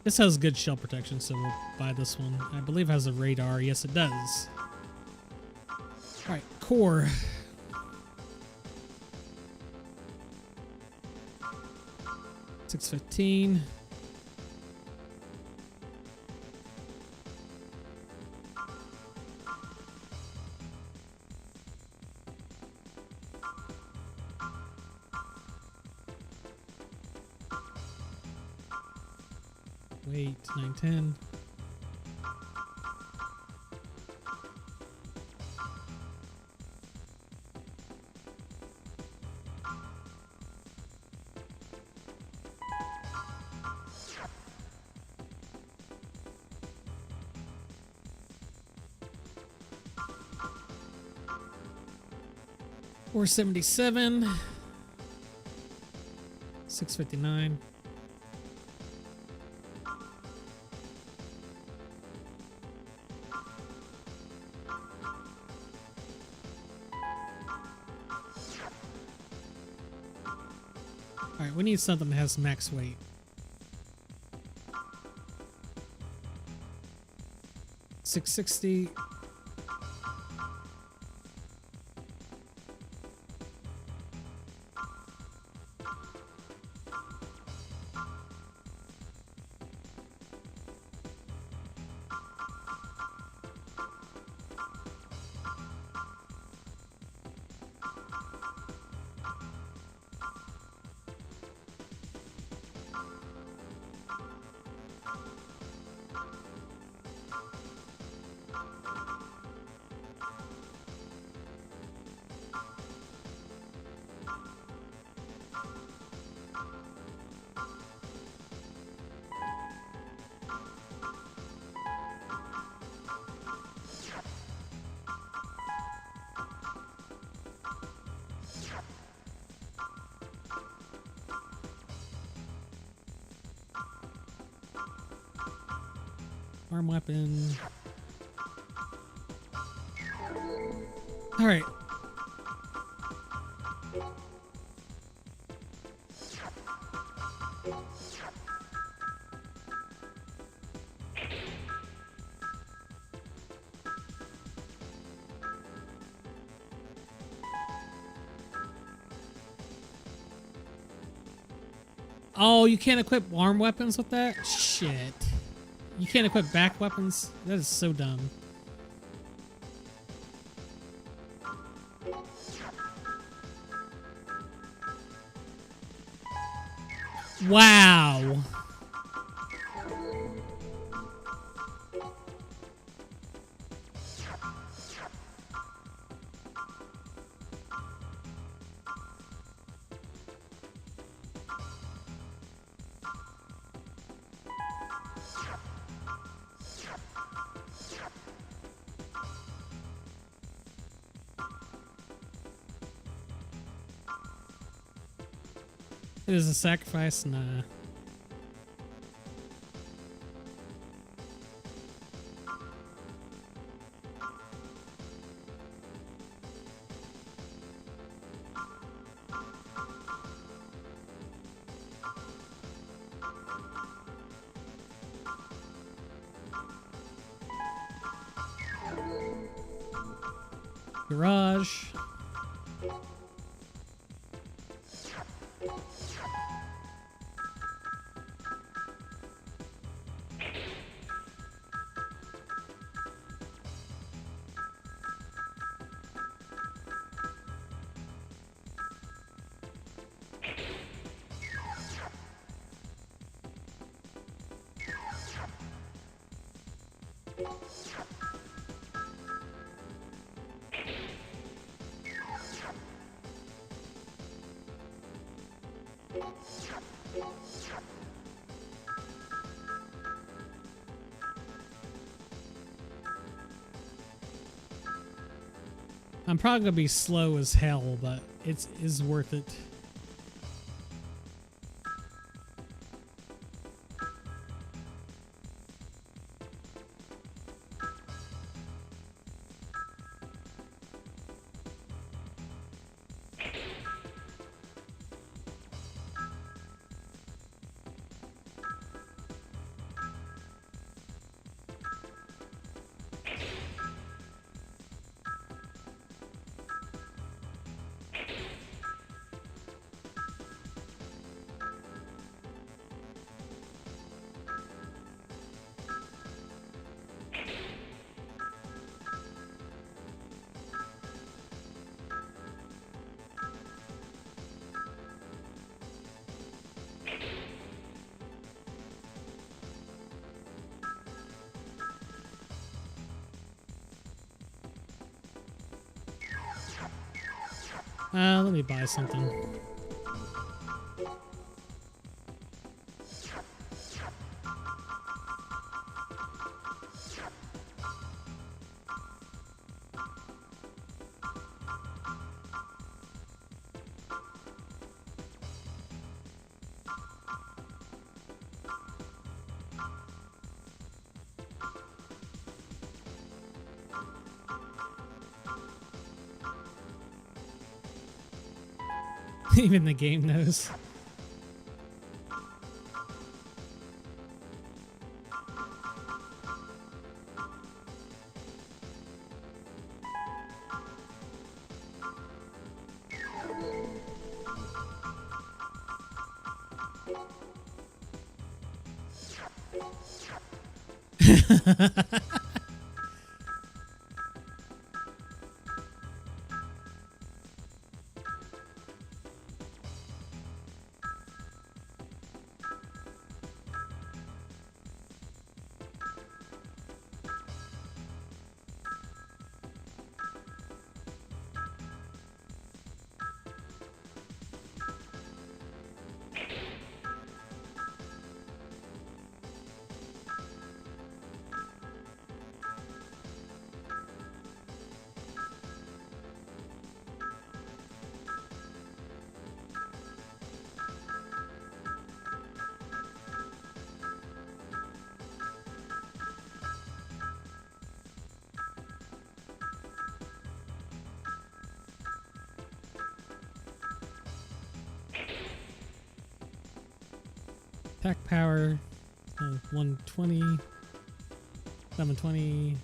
This has good shell protection, so we'll buy this one. I believe it has a radar. Yes, it does. Alright, core. $615. Wait, 910. $477. $659. Alright, we need something that has max weight. $660. Arm weapon. All right. Oh, you can't equip arm weapons with that? Shit. You can't equip back weapons? That is so dumb. Wow. It is a sacrifice? Nah. Garage. I'm probably gonna be slow as hell, but it is worth it. Let me buy something. Even the game knows. Pack power, 120, 720.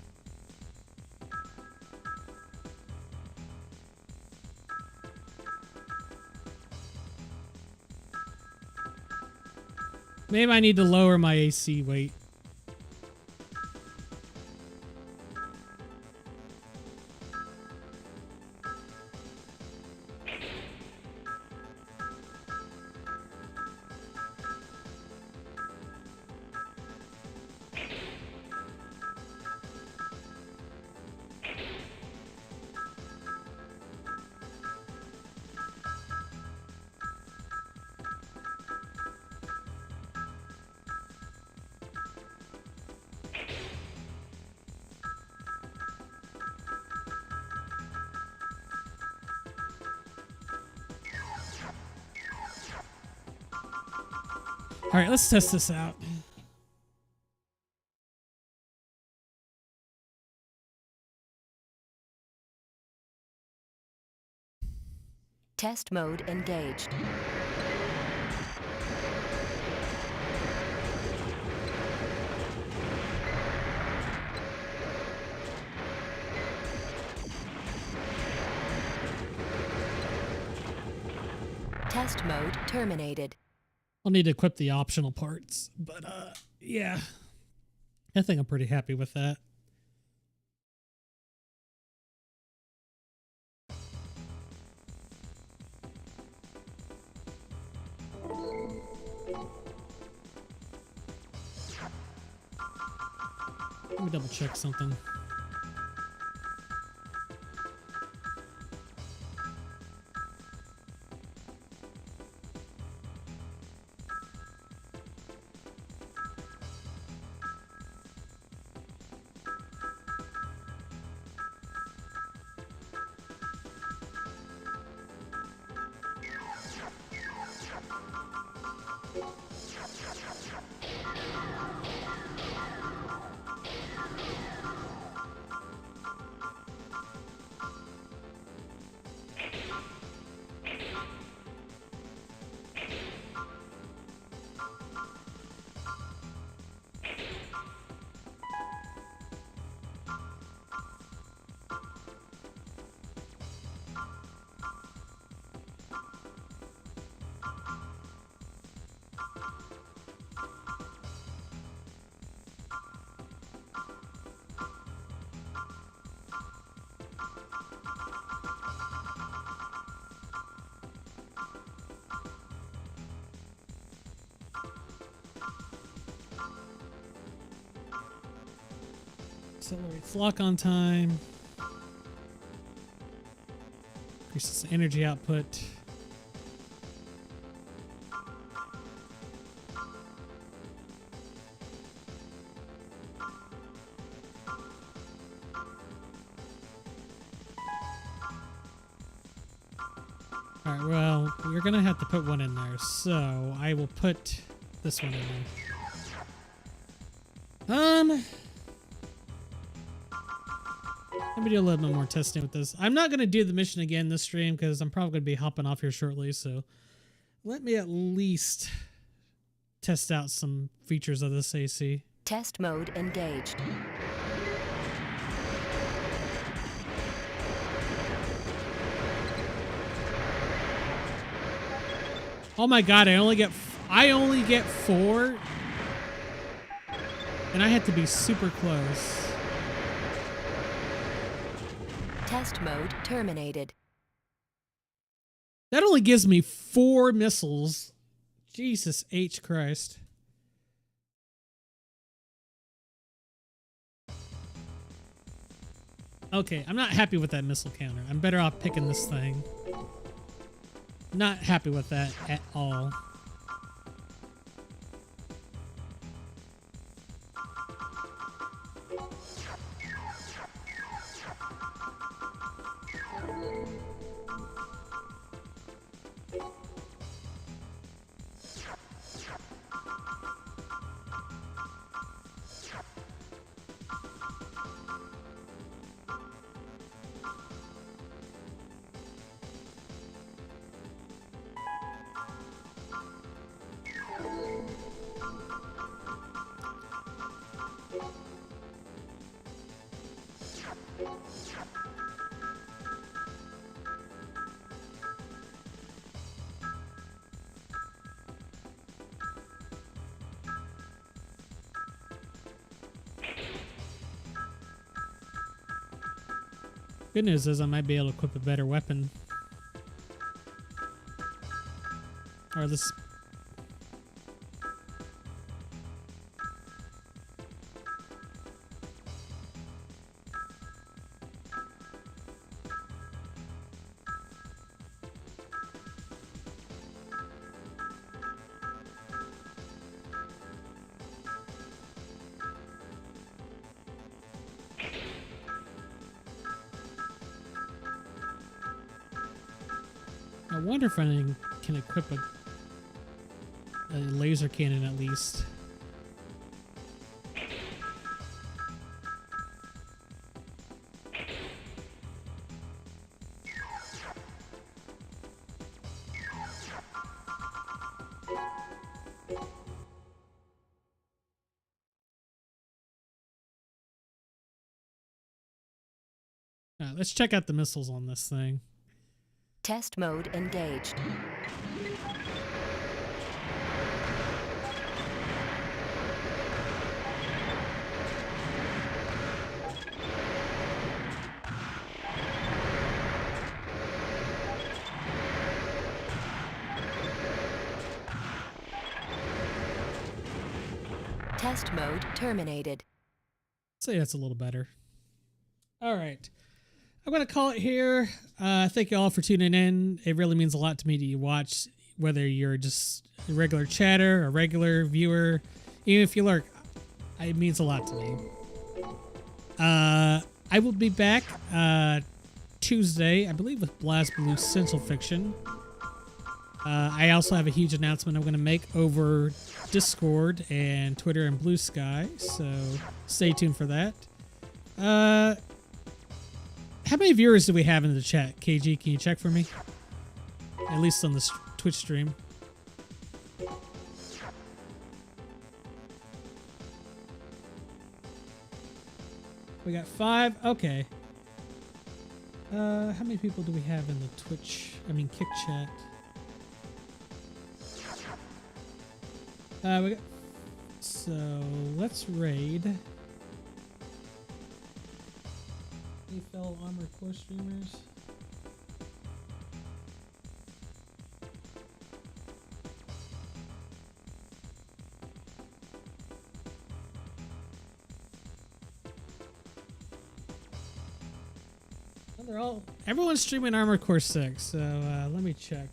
Maybe I need to lower my AC weight. All right, let's test this out. Test mode engaged. Test mode terminated. I'll need to equip the optional parts, but yeah. I think I'm pretty happy with that. Let me double check something. Accelerates lock on time. Increases energy output. Alright, well, we're gonna have to put one in there, so I will put this one in there. Let me do a little bit more testing with this. I'm not going to do the mission again this stream because I'm probably going to be hopping off here shortly. So let me at least test out some features of this AC. Test mode engaged. Oh my god, I only get 4, and I had to be super close. Test mode terminated. That only gives me 4 missiles. Jesus H. Christ. Okay, I'm not happy with that missile counter. I'm better off picking this thing. Not happy with that at all. Good news is I might be able to equip a better weapon. Or this. I wonder if I can equip a... a laser cannon at least. Let's check out the missiles on this thing. Test mode engaged. Test mode terminated. Say that's a little better. All right. I'm going to call it here. Thank you all for tuning in. It really means a lot to me that you watch, whether you're just a regular chatter, a regular viewer, even if you lurk. It means a lot to me. I will be back Tuesday, I believe, with Blast Blue Central Fiction. I also have a huge announcement I'm going to make over Discord and Twitter and Blue Sky, so stay tuned for that. How many viewers do we have in the chat? KG, can you check for me? At least on this Twitch stream. We got 5. Okay. How many people do we have in the Kick chat? We got. So let's raid. Hey, fellow Armored Core streamers. Well, everyone's streaming Armored Core 6, so let me check.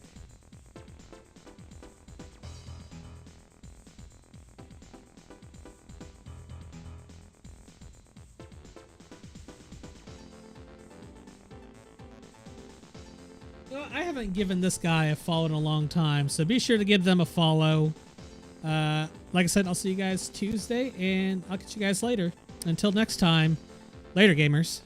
Well, I haven't given this guy a follow in a long time, so be sure to give them a follow. Like I said, I'll see you guys Tuesday, and I'll catch you guys later. Until next time, later, gamers.